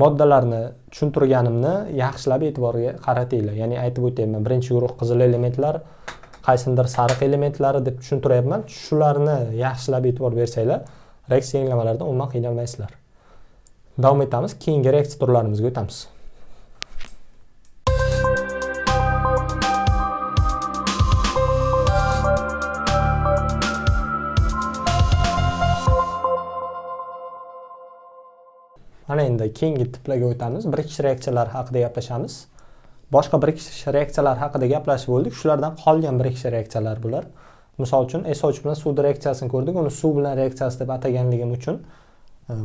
moddalarni tushuntirganimni yaxshilab e'tiborga qaratinglar. Ya'ni aytib o'tayman, birinchi guruh qizil elementlar, qaysidir sariq elementlari deb tushuntiryapman. Shularni yaxshilab e'tibor bersanglar, reaksiya tenglamalardan umuman qiynalmaysizlar. Davom etamiz, keyingi reaksiya turlarimizga o'tamiz. Mana endi keyingi tiplarga o'tamiz. Birikish reaksiyalar haqida gaplashamiz. Boshqa birikish reaksiyalar haqida gaplashib bo'ldik. Shulardan qolgan birikish reaksiyalar bular. Misol uchun SO3 bilan suv reaksiyasini ko'rdik. Uni suv bilan reaksiyasi deb ataganligim uchun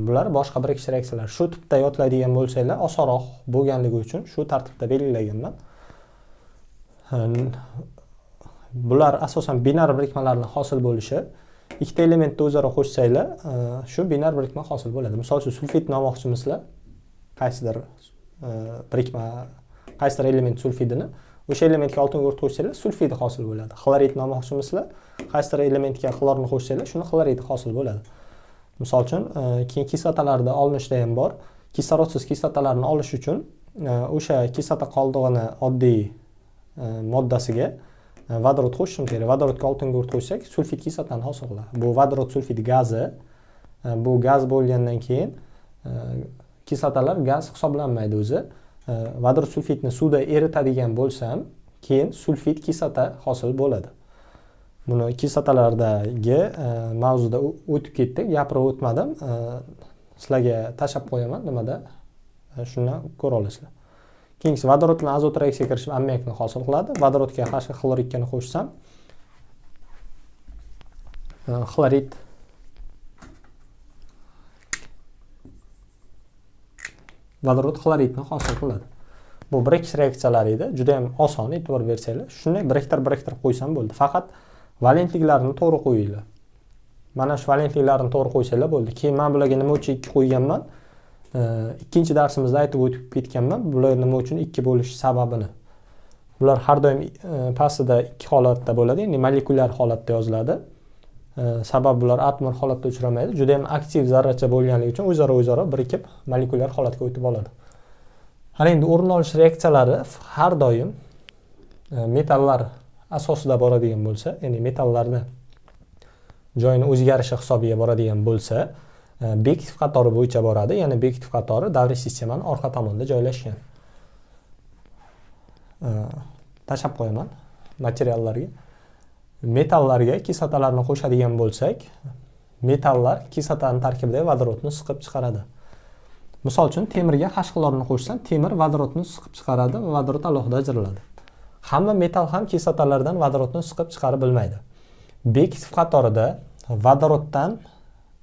bular boshqa birikish reaksiyalar. Shu tipda yodlaydigan bo'lsanglar, osonroq bo'lganligi uchun shu tartibda belgilaganman. Bular asosan binar birikmalarning hosil bo'lishi. Ikkita elementni o'zaro qo'shsanglar, shu binar birikma hosil bo'ladi. Misol uchun sulfid demoqchimisizlar. Qaysidir birikma, qaysidir element sulfidini o'sha elementga oltin guruh qo'shsanglar, sulfidi hosil bo'ladi. Xlorid demoqchimisizlar. Qaysidir elementga xlorni qo'shsanglar, shuni xloridi hosil bo'ladi. Misol uchun, keyin kislotalarda olinishda ham bor. Kislorodsiz kislotalarni olish uchun o'sha kislota qoldig'ini oddiy moddasiga vodorod qo'shishimiz kerak. Vodorodga oltin guruh qo'shsak, sulfid kislotani hosil qiladi. Bu vodorod sulfid gazi. Bu gaz bo'lgandan keyin kislotalar gaz hisoblanmaydi o'zi. Vodorod sulfidni suvda eritadigan bo'lsam, keyin sulfid kislota hosil bo'ladi. Buni kislotalardagi mavzuda o'tib ketdik, gapirib o'tmadim. Sizlarga tashab qo'yaman, nimada shuni ko'ra olasizlar. Keyingisi vodorod bilan azot reaksiyaga kirishib ammoniakni hosil qiladi. Vodorodga qarshi xlorikani qo'shsam, xlorid vodorod xloridni hosil qiladi. Bu birikish reaksiyalari edi. Juda ham oson, e'tibor bersanglar. Shuni biriktirib qo'ysam bo'ldi. Faqat valentliklarini to'g'ri qo'yinglar. Mana shu valentliklarini to'g'ri qo'ysanglar bo'ldi. Keyin men bularga nima uchun 2 qo'yganman? Ikkinchi darsimizda aytib o'tib ketganman. Bular nima uchun 2 bo'lish sababini. Bular har doim pastida 2 holatda bo'ladi, ya'ni molekulyar holatda yoziladi. Sabab bular atomar holatda uchramaydi. Juda ham aktiv zarracha bo'lganligi uchun o'zaro birikib molekulyar holatga o'tib oladi. Har endi o'rin olish reaksiyalari har doim metallar asosida boradigan bo'lsa, ya'ni metallarni joyini o'zgarishi hisobiga boradigan bo'lsa, bektiv qatori bo'yicha boradi. Ya'ni bektiv qatori davriy sistemaning orqa tomonida joylashgan. Tashab qo'yaman materiallarga. Metallarga kislotalarni qo'shadigan bo'lsak, metallar kislotaning tarkibidagi vodorodni siqib chiqaradi. Misol uchun temirga H-xlorni qo'shsam, temir vodorodni siqib chiqaradi va vodorod alohida ajraladi. Hamma metal ham kislotalardan vodorodni siqib chiqarib bilmaydi. Bektiv qatorida vodoroddan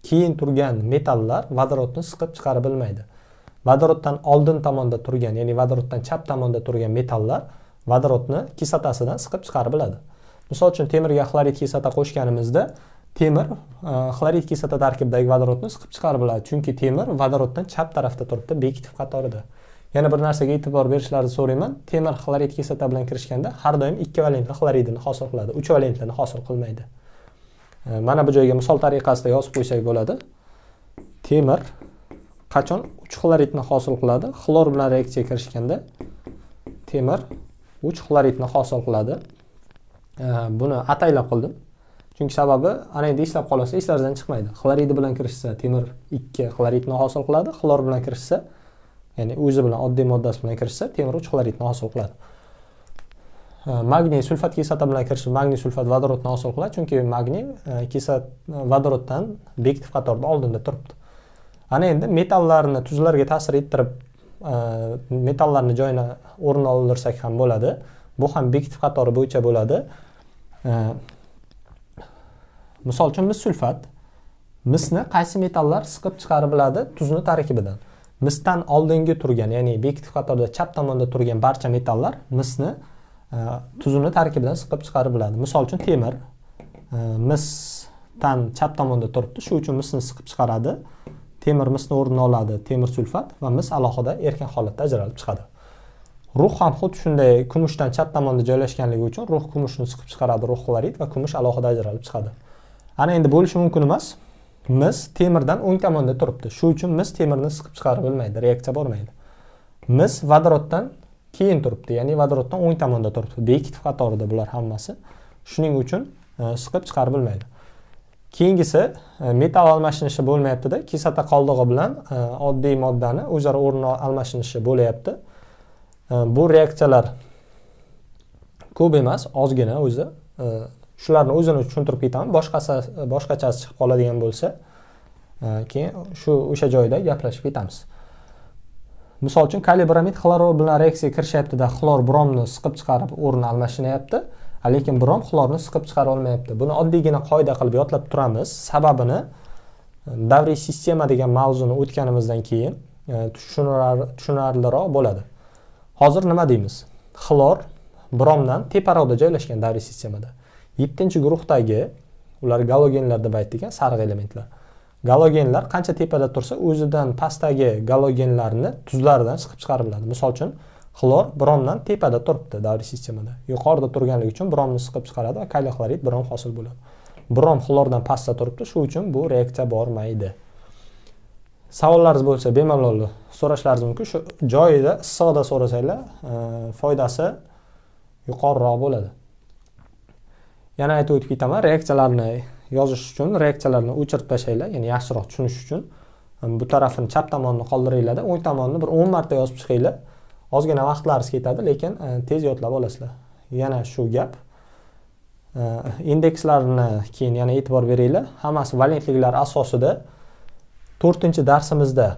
keyin turgan metallar vodorodni siqib chiqarib bilmaydi. Vodoroddan oldin tomonda turgan, ya'ni vodoroddan chap tomonda turgan metallar vodorodni kislotasidan siqib chiqarib biladi. Misol uchun temirga xlorid kislota qo'shganimizda temir xlorid kislota tarkibidagi vodorodni siqib chiqarib biladi. Chunki temir vodoroddan chap tarafda turibdi, bektiv qatorida. Yana bir narsaga e'tibor berishlarini so'rayman. Temir xlorid kislota bilan kirishganda har doim 2 valentli xloridini hosil qiladi, 3 valentlini hosil qilmaydi. Mana bu joyga misol tariqasida yozib qo'ysak bo'ladi. Temir qachon 3 xloridni hosil qiladi? Xlor bilan reaksiyaga kirishganda temir 3 xloridni hosil qiladi. Buni ataylab qildim. Chunki sababi ana endi eslab qolsa eslaringizdan chiqmaydi. Xloridi bilan kirishsa temir 2 xloridni hosil qiladi, xlor bilan kirishsa, ya'ni o'zi bilan oddiy moddasi bilan kirishsa temir 3 xloridni hosil qiladi. Magniy sulfat kislota bilan kirishib magniy sulfat vodorodni hosil qiladi, chunki magniy kislot vodoroddan bektiv qatorida oldinda turibdi. Ana endi metallarni tuzlarga ta'sir ettirib metallarni joyini o'rin oldirsak ham bo'ladi. Bu ham bektiv qatori bo'yicha bo'ladi. Misol uchun mis sulfat. Misni qaysi metallar siqib chiqarib biladi? Tuzni tarkibidan. Misdan oldingi turgan, ya'ni bektiv qatorida chap tomonda turgan barcha metallar misni tuzini tarkibidan siqib chiqarib biladi. Misol uchun temir misdan chap tomonda turibdi, shu uchun misni siqib chiqaradi. Temir misni o'rnini oladi, temir sulfat va mis alohida erkin holatda ajralib chiqadi. Rux ham xuddi shunday kumushdan chap tomonda joylashganligi uchun rux kumushni siqib chiqaradi, rux xlorid va kumush alohida ajralib chiqadi. Ana endi bo'lishi mumkin emas. Mis temirdan o'ng tomonda turibdi. Shu uchun mis temirni siqib chiqarib bo'lmaydi, reaksiya bo'lmaydi. Mis vodoroddan keyin turibdi, ya'ni vodoroddan o'ng tomonda turibdi. Bekitib qatorida bular hammasi. Shuning uchun siqib chiqarib bo'lmaydi. Keyingisi metal almashinishi bo'lmayapti-da, kislota qoldig'i bilan oddiy moddani o'zaro o'rni almashinishi bo'layapti. Bu reaksiyalar ko'p emas, ozgina o'zi. Shularni o'zini tushuntirib ketaman. Boshqachasi chiqib qoladigan bo'lsa, keyin o'sha joyda gaplashib ketamiz. Misol uchun kaliy bromid xlorur bilan reaksiyaga kirishyapti-da, xlor bromni siqib chiqarib o'rni almashinyapti, lekin brom xlorni siqib chiqara olmayapti. Buni oddiygina qoida qilib yodlab turamiz. Sababini davriy sistema degan mavzuni o'tganimizdan keyin tushunarliroq bo'ladi. Hozir nima deymiz? Xlor bromdan teparoqda joylashgan davriy sistemada. 7-guruhdagi ular galogenlar deb aytdik, sariq elementlar. Galogenlar qancha tepada tursa, o'zidan pastdagi galogenlarni tuzlaridan siqib chiqariladi. Misol uchun, xlor bromdan tepada turibdi davriy sistemada. Yuqorida turganligi uchun bromni siqib chiqaradi va kaliy xlorid brom hosil bo'ladi. Brom xlordan pastda turibdi, shu uchun bu reaksiya bormaydi. Savollaringiz bo'lsa, bemalol so'rashlaringiz mumkin. Shu joyida issiqda so'rasanglar, foydasi yuqoriroq bo'ladi. Yana aytib o'tib ketaman, reaksiyalarni yozish uchun reaksiyalarni o'chirib tashlanglar, ya'ni yaxshiroq tushunish uchun. Bu tarafini chap tomonni qoldiringlar, o'ng tomonni bir 10 marta yozib chiqinglar. Ozgina vaqtlaringiz ketadi, lekin tez yodlab olasizlar. Yana shu gap. Indekslarni keyin yana e'tibor beringlar. Hammasi valentliklar asosida 4-darsimizda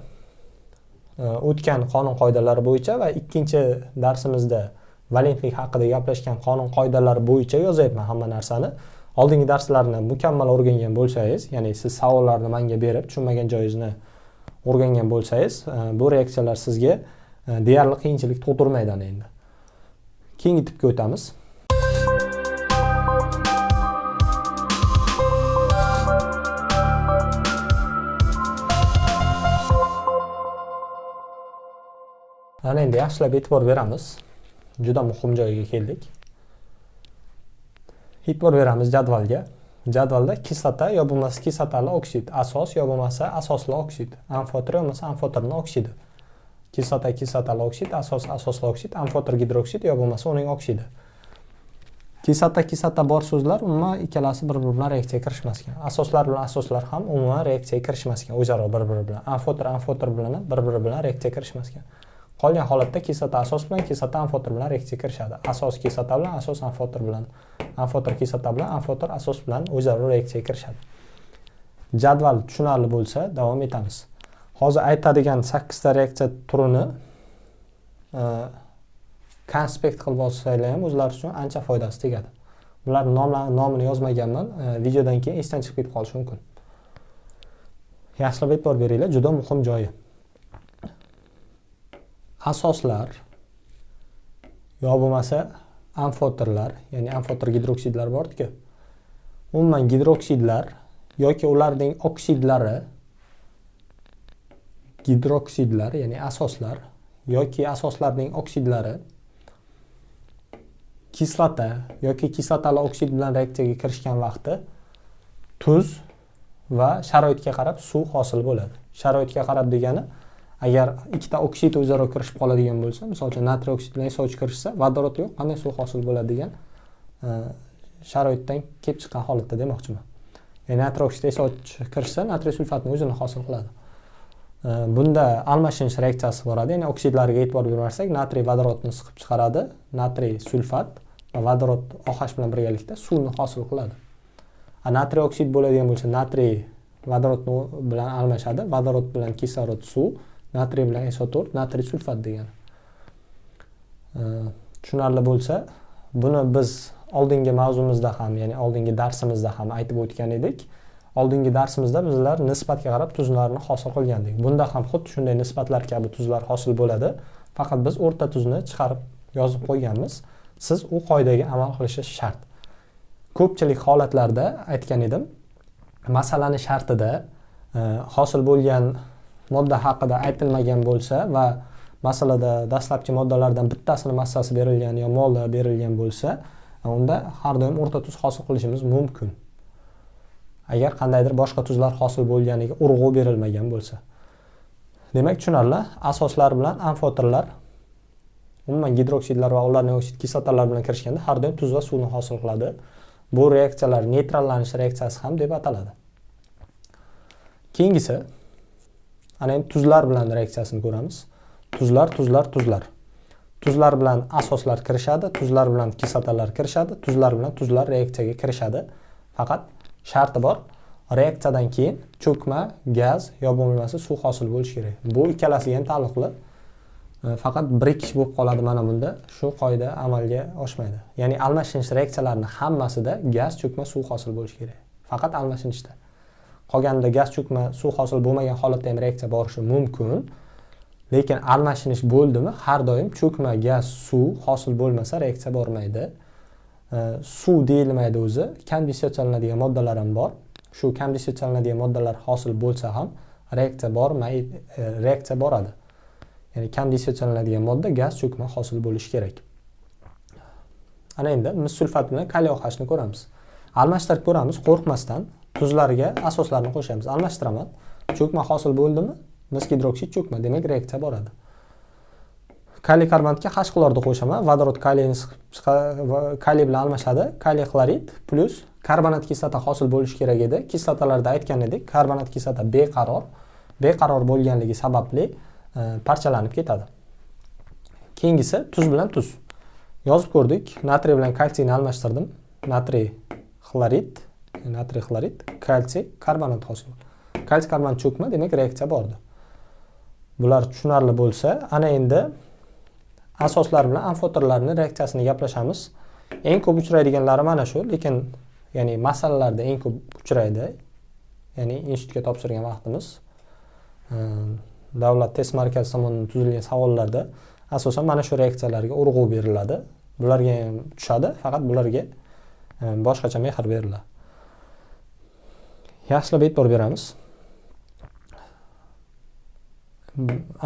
o'tgan qonun qoidalari bo'yicha va 2-darsimizda valentlik haqida gaplashgan qonun qoidalari bo'yicha yozyapman hamma narsani. Oldingi darslarni mukammal o'rgangan bo'lsangiz, ya'ni siz savollarni menga berib, tushunmagan joyingizni o'rgangan bo'lsangiz, bu reaksiyalar sizga deyarli qiyinchilik tug'dirmaydi endi. Keyingi tipga o'tamiz. Ana endi yaxshilab e'tibor beramiz. Juda muhim joyga keldik. E'tibor beramiz jadvalga. Jadvalda kislota yo bo'lmasa kislotali oksid, asos yo bo'lmasa asosli oksid, amfoter yo bo'lmasa amfoterning oksidi. Kislota kislotali oksid, asos asosli oksid, amfoter gidroksid yo bo'lmasa uning oksidi. Kislota bor so'zlar umuman ikkalasi bir-biri bilan reaksiyaga kirishmas ekan. Asoslar bilan asoslar ham umuman reaksiyaga kirishmas ekan, o'zaro bir-biri bilan. Amfoter bilan bir-biri bilan reaksiyaga kirishmas ekan. Qolgan holatda kislota asos bilan kislota amfoter bilan reaksiyaga kirishadi. Asos kislota bilan asos amfoter bilan, amfoter kislota bilan amfoter asos bilan o'zaro reaksiyaga kirishadi. Jadval tushunarli bo'lsa, davom etamiz. Hozir aytadigan 8 ta reaksiya turini konspekt qilib olsanglar ham o'zlari uchun ancha foydasi tegadi. Bularning nomini yozmaganman, videodan keyin esdan chiqib ketib qolishi mumkin. Yaxshilab e'tibor beringlar, juda muhim joyi. Asoslar yo bo'lmasa amfoterlar, ya'ni amfoter gidroksidlar bor-ku. Umuman gidroksidlar yoki ularning oksidlari, gidroksidlar, ya'ni asoslar yoki asoslarning oksidlari kislota yoki kislotali oksid bilan reaksiyaga kirishgan vaqtda tuz va sharoitga qarab suv hosil bo'ladi. Sharoitga qarab degani, agar ikkita oksid o'zaro kirishib qoladigan bo'lsa, misol uchun natriy oksid bilan SO3 kirishsa, vodorod yo'q, qanday suv hosil bo'ladi degan sharoitdan kelib chiqqan holatda demoqchiman. Ya'ni natriy oksid SO3 kirishsa, natriy sulfatni o'zini hosil qiladi. Bunda almashinish reaksiyasi bo'ladi. Ya'ni oksidlarga e'tibor bermasak, natriy vodorodni siqib chiqaradi, natriy sulfat va vodorod OH bilan birgalikda suvni hosil qiladi. Natriy oksid bo'ladigan bo'lsa, natriy vodorod bilan almashadi, vodorod bilan kislorod suv, natriy bilan SO4, natriy sulfat degani. Tushunarli bo'lsa, buni biz oldingi mavzumizda ham, ya'ni oldingi darsimizda ham aytib o'tgan edik. Oldingi darsimizda bizlar nisbatga qarab tuzlarni hosil qilgandik. Bunda ham xuddi shunday nisbatlar kabi tuzlar hosil bo'ladi. Faqat biz o'rta tuzni chiqarib yozib qo'yganmiz. Siz u qoidaga amal qilishingiz shart. Ko'pchilik holatlarda aytgan edim, masalaning shartida hosil bo'lgan modda haqida aytilmagan bo'lsa va masalada dastlabki moddalardan bittasini massasi berilgan yo moli berilgan bo'lsa, unda har doim o'rta tuz hosil qilishimiz mumkin. Agar qandaydir boshqa tuzlar hosil bo'lganiga urg'u berilmagan bo'lsa. Demak, tushunarli. Asoslar bilan amfoterlar umuman gidroksidlar va ularning oksid kislotalar bilan kirishganda har doim tuz va suvni hosil qiladi. Bu reaksiyalar neytrallanish reaksiyasi ham deb ataladi. Keyingisi ana endi tuzlar bilan reaksiyasini ko'ramiz. Tuzlar. Tuzlar bilan asoslar kirishadi, tuzlar bilan kislotalar kirishadi, tuzlar bilan tuzlar reaksiyaga kirishadi. Faqat sharti bor. Reaksiyadan keyin cho'kma, gaz yo bo'lmasa suv hosil bo'lishi kerak. Bu ikkalasiga ham taalluqli. Faqat birikish bo'lib qoladi mana bunda. Shu qoida amalga oshmaydi. Ya'ni almashinish reaksiyalarining hammasida gaz, cho'kma, suv hosil bo'lishi kerak. Faqat almashinishda. Qolganida gaz, cho'kma, suv hosil bo'lmagan holatda ham reaksiya borishi mumkin. Lekin almashinish bo'ldimi, har doim cho'kma, gaz, suv hosil bo'lmasa reaksiya bormaydi. Suv deyilmaydi o'zi, kondensatsiyalanadigan moddalar ham bor. Shu kondensatsiyalanadigan moddalar hosil bo'lsa ham reaksiya boradi. Ya'ni kondensatsiyalanadigan modda gaz, cho'kma hosil bo'lishi kerak. Ana endi mis sulfat bilan kaliy OHni ko'ramiz. Almashtirib ko'ramiz, qo'rqmasdan tuzlarga asoslarni qo'shamiz. Almashtiraman. Cho'kma hosil bo'ldimi? Mis gidroksid cho'kma, demak reaksiya boradi. Kaliy karbonatga H klorni qo'shaman. Vodorod kaliy bilan almashadi. Kaliy xlorid plus karbonat kislota hosil bo'lishi kerak edi. Kislotalarda aytgan edik, karbonat kislota beqaror bo'lganligi sababli parchalanib ketadi. Keyingisi tuz bilan tuz. Yozib ko'rdik. Natriy bilan kalsiyni almashtirdim. Natriy xlorid, kalsiy karbonat hosil. Kalsiy karbonat cho'kma, demak reaksiya bordi. Bular tushunarli bo'lsa, ana endi asoslar bilan amfoterlarning reaksiyasini gaplashamiz. Eng ko'p uchraydiganlari mana shu, lekin ya'ni masalalarda eng ko'p uchraydi. Ya'ni institutga topshirgan vaqtimiz davlat test markazi tomonidan tuzilgan savollarda asosan mana shu reaksiyalarga urg'u beriladi. Bularga ham tushadi, faqat bularga boshqacha mehr beriladi. Yaxshilab e'tibor beramiz.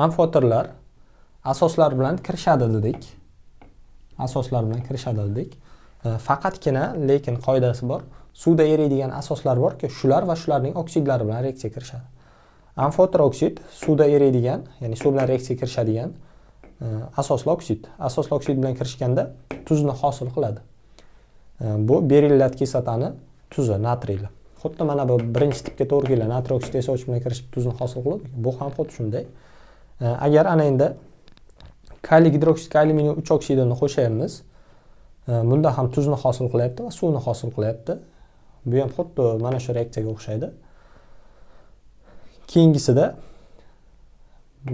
Amfoterlar asoslar bilan kirishadi dedik. Faqatgina lekin qoidasi bor. Suvda eriydigan asoslar borki, shular va shularning oksidlari bilan reaksiyaga kirishadi. Amfoter oksid suvda eriydigan, ya'ni suv bilan reaksiyaga kirishadigan asosli oksid. Asosli oksid bilan kirishganda tuzni hosil qiladi. Bu berillat kislotani tuzi, natriyli. Xuddi mana bu birinchi tipga to'g'ri keladi. Natriy oksid SO3 bilan kirishib tuzni hosil qiladi. Bu ham xuddi shunday. Agar ana endi kaliy gidroksid, alyuminiy 3 oksidini qo'shaymiz, bunda ham tuzni hosil qilyapti va suvni hosil qilyapti. Bu ham xuddi mana shu reaksiyaga o'xshaydi. Keyingisida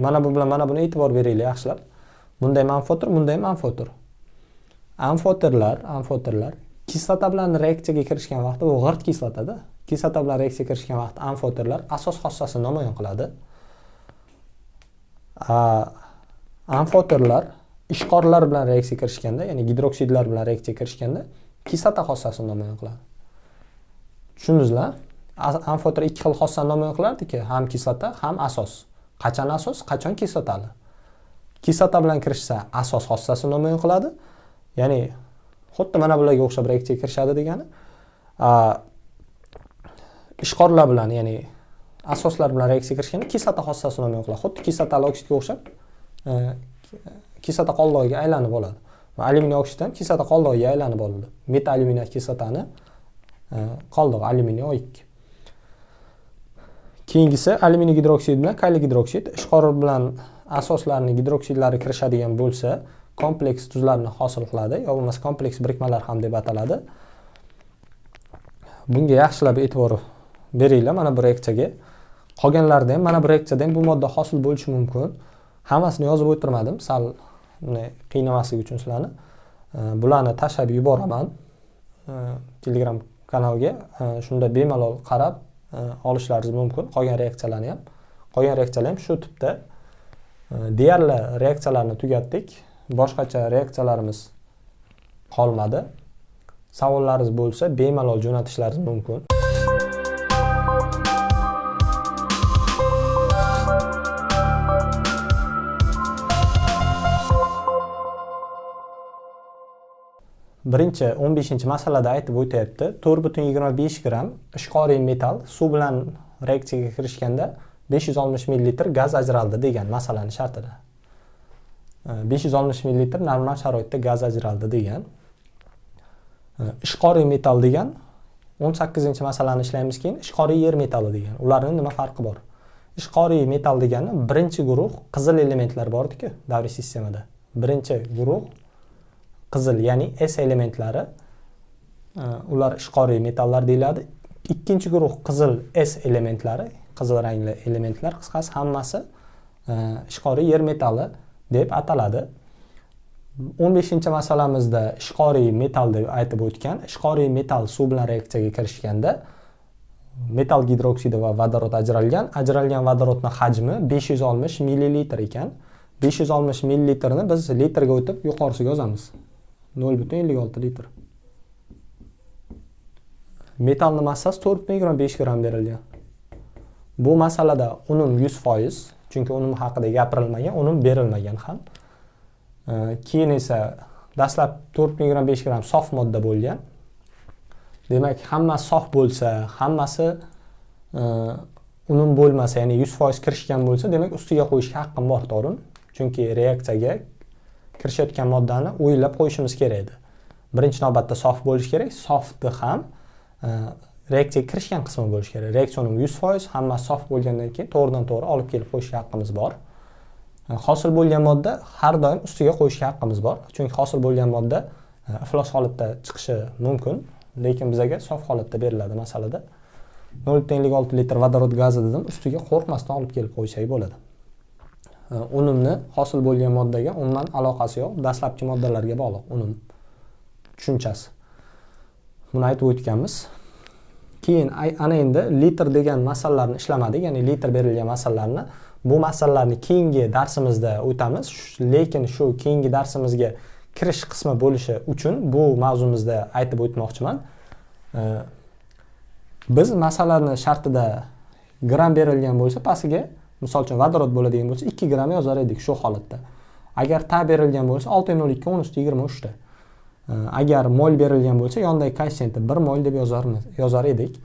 mana bu bilan mana buni e'tibor beraylik yaxshilab. Bunda ham amfoter. Amfoterlar kislota bilan reaksiyaga kirishgan vaqtda, bu g'irt kislotada. Kislota bilan reaksiyaga kirishgan vaqtda amfoterlar asos xossasini namoyon qiladi. Amfoterlar ishqorlar bilan reaksiyaga kirishganda, ya'ni gidroksidlar bilan reaksiyaga kirishganda kislota xossasini namoyon qiladi. Tushundingizmi? Amfoter ikki xil xossani namoyon qilardiki, ham kislota, ham asos. Qachon asos, qachon kislotali. Kislota bilan kirishsa asos xossasini namoyon qiladi. Ya'ni xuddi mana bularga o'xshab reaksiyaga kirishadi degani. Ishqorlar bilan, ya'ni asoslar bilan reaksiyaga kirishganda kislota xossasini namoyon qiladi. Xuddi kislotali oksidga o'xshab kislota qoldig'iga aylanib oladi. Va alyuminiy oksid ham kislota qoldig'iga aylanib oladi. Metal alyuminiy kislotani qoldig'i alyuminiy O2. Keyingisi alyuminiy gidroksid bilan kaliy gidroksid. Ishqor bilan asoslarning gidroksidlari kirishadigan bo'lsa, kompleks tuzlarni hosil qiladi, yo bo'lmasa kompleks birikmalar ham deb ataladi. Bunga yaxshilab e'tibor beringlar mana bu reaksiyaga. Qolganlarda ham mana bu reaksiyada ham bu modda hosil bo'lishi mumkin. Hammasini yozib o'tirmadim, sal qiynamaslik uchun sizlarni. Bularni tashlab yuboraman Telegram kanalga. Shunda bemalol qarab olishlaringiz mumkin. Qolgan reaksiyalarni ham. Qolgan reaksiyalar ham shu tipda. Deyarli reaksiyalarni tugatdik. Boshqacha reaksiyalarimiz qolmadi. Savollaringiz bo'lsa, bemalol jo'natishlaringiz mumkin. birinchi 15-masalada aytib o'tyapti. 4,25 gramm ishqoriy metal suv bilan reaksiyaga kirishganda 560 ml gaz ajraldi degan masalaning shartida. 560 ml normal sharoitda gaz ajraldi degan. Ishqoriy metal degan 18-masalani ishlaymiz keyin ishqoriy yer metali degan. Ularning nima farqi bor? Ishqoriy metal degani birinchi guruh qizil elementlar bor-ku davriy sistemada. Birinchi guruh qizil, ya'ni S elementlari, ular ishqoriy metallar deyiladi. Ikkinchi guruh qizil S elementlari, qizil rangli elementlar qisqasi hammasi ishqoriy yer metali deb ataladi. 15-masalamizda ishqoriy metal deb aytib o'tgan. Ishqoriy metal suv bilan reaksiyaga kirishganda metal gidroksidi va vodorod ajralgan. Ajralgan vodorodning hajmi 560 ml ekan. 560 ml-ni biz litrga o'tib yuqorisiga yozamiz. 0,56 litr. Metalning massasi 4,25 gramm berilgan. Bu masalada unum 100%, chunki unum haqida gapirilmagan, unum berilmagan ham. Keyin esa dastlab 4,25 gramm sof modda bo'lgan. Demak, hammasi sof bo'lsa, hammasi unum bo'lmasa, ya'ni 100% kirishgan bo'lsa, demak ustiga qo'yishga haqqim bor, to'g'rimi? Chunki reaksiyaga kirishayotgan moddani o'ylab qo'yishimiz kerak edi. Birinchi navbatda sof bo'lishi kerak. Sofni ham reaksiyaga kirishgan qismi bo'lishi kerak. Reaksiyaning 100%, hammasi sof bo'lgandan keyin to'g'ridan-to'g'ri olib kelib qo'yishga haqqimiz bor. Hosil bo'lgan modda har doim ustiga qo'yishga haqqimiz bor. Chunki hosil bo'lgan modda iflos holatda chiqishi mumkin, lekin bizga sof holatda beriladi masalada. 0,56 litr vodorod gazi dedim, ustiga qo'rqmasdan olib kelib qo'ysak bo'ladi. Unumni hosil bo'lgan moddaga umuman aloqasi yo'q, dastlabki moddalarga bog'liq unum tushunchasi. Buni aytib o'tganmiz. Keyin ana endi litr degan masalalarni ishlamadik, ya'ni litr berilgan masalalarni. Bu masalalarni keyingi darsimizda o'tamiz, lekin shu keyingi darsimizga kirish qismi bo'lishi uchun bu mavzumizda aytib o'tmoqchiman. Biz masalaning shartida gram berilgan bo'lsa, pastiga misol uchun vodorod bo'ladigan bo'lsa 2 gram yozar edik shu holatda. Agar ta berilgan bo'lsa 6,02 10 + 23 ta. Agar mol berilgan bo'lsa yondagi koeffitsiyenti 1 mol deb yozar edik.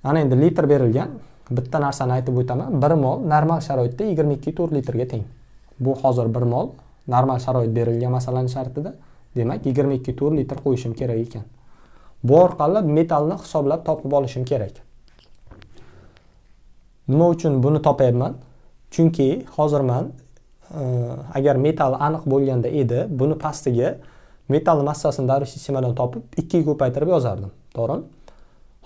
Ana endi litr berilgan. Bitta narsani aytib o'taman. 1 mol normal sharoitda 22,4 litrga teng. Bu hozir 1 mol normal sharoit berilgan masalaning shartida, demak 22,4 litr qo'yishim kerak ekan. Bu orqali metalni hisoblab topib olishim kerak. Nima uchun buni topayapman? Chunki hozir men agar metal aniq bo'lganda edi, buni pastiga metal massasini davriy sistemadan topib 2 ga ko'paytirib yozardim. To'g'rimi?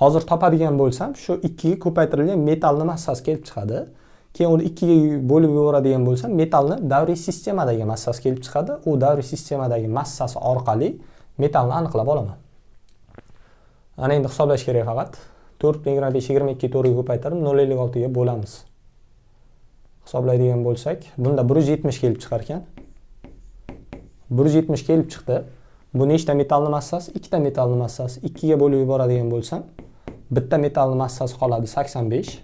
Hozir topadigan bo'lsam, shu 2 ga ko'paytirilgan metalning massasi kelib chiqadi. Keyin uni 2 ga bo'lib yuboradigan bo'lsam, metalning davriy sistemadagi massasi kelib chiqadi. U davriy sistemadagi massasi orqali metalni aniqlab olaman. Ana endi hisoblash kerak faqat. 4,22 ga ko'paytirib 0,56 ga bo'lamiz. Hisoblaydigan bo'lsak, bunda 170 kelib chiqar ekan. 170 kelib chiqdi. Bu nechta metalning massasi? 2 ta metalning massasi. 2 ga bo'lib yuboradigan bo'lsam, bitta metalning massasi qoladi 85.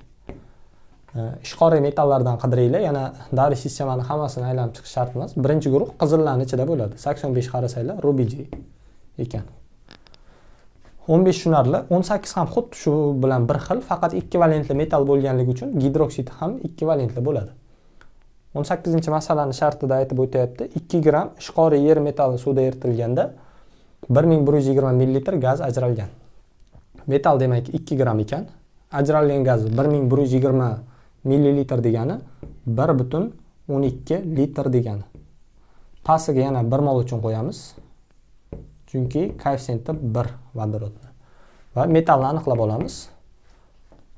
Ishqoriy metallardan qidiraylik. Yana davriy sistemani hammasini aylanib chiqish shart emas. Birinchi guruh qizillarning ichida bo'ladi. 85 qarasanglar rubiy ekan. 15 tushunarli. 18 ham xuddi shu bilan bir xil, faqat ekvivalentli metal bo'lganligi uchun gidroksid ham ekvivalentli bo'ladi. 18-masalani shartida aytib o'tyapti. 2 gram ishqoriy yer metali suvda eritilganda 1120 ml gaz ajralgan. Metal demak 2 gram ekan. Ajralgan gaz 1120 ml degani 1,12 litr degani. Pastiga yana 1 mol uchun qo'yamiz. Chunki koeffitsiyenti 1 vodorodni. Va metalni aniqlab olamiz.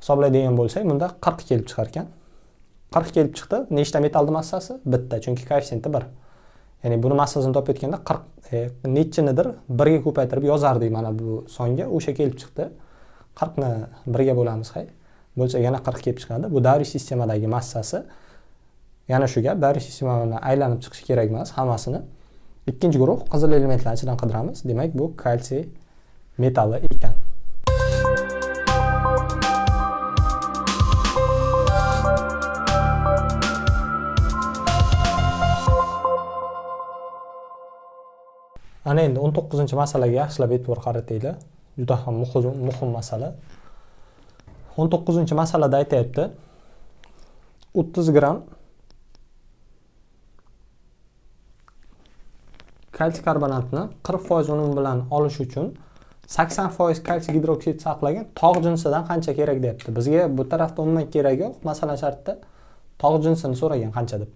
Hisoblaydigan bo'lsak, bunda 40 kelib chiqar ekan. 40 kelib chiqdi. Nechta metalning massasi? Bitta, chunki koeffitsiyenti 1. Ya'ni buni massasini topayotganda 40 nechinidir 1 ga ko'paytirib yozardik mana bu songa. O'sha kelib chiqdi. 40 ni 1 ga bo'lamiz, hay. Bo'lsa yana 40 kelib chiqadi. Bu davriy sistemadagi massasi. Yana shu gap, davriy sistemani aylanib chiqishi kerak emas hammasini. Ikkinchi guruh qizil elementlarni ichidan qidiramiz. Demak, bu kalsiy metali ekan. Ana Mana endi 19-masalaga yaxshilab e'tibor qaratinglar. Juda ham muhim masala. 19-masalada aytayapti. 30 gram kalsiy karbonatni 40% unum bilan olish uchun 80% kalsiy gidroksid saqlagan tog' jinsidan qancha kerak deyapti. Bizga bu tarafda umuman kerak yo'q. Masalan shartda tog' jinsini so'ragan qancha deb.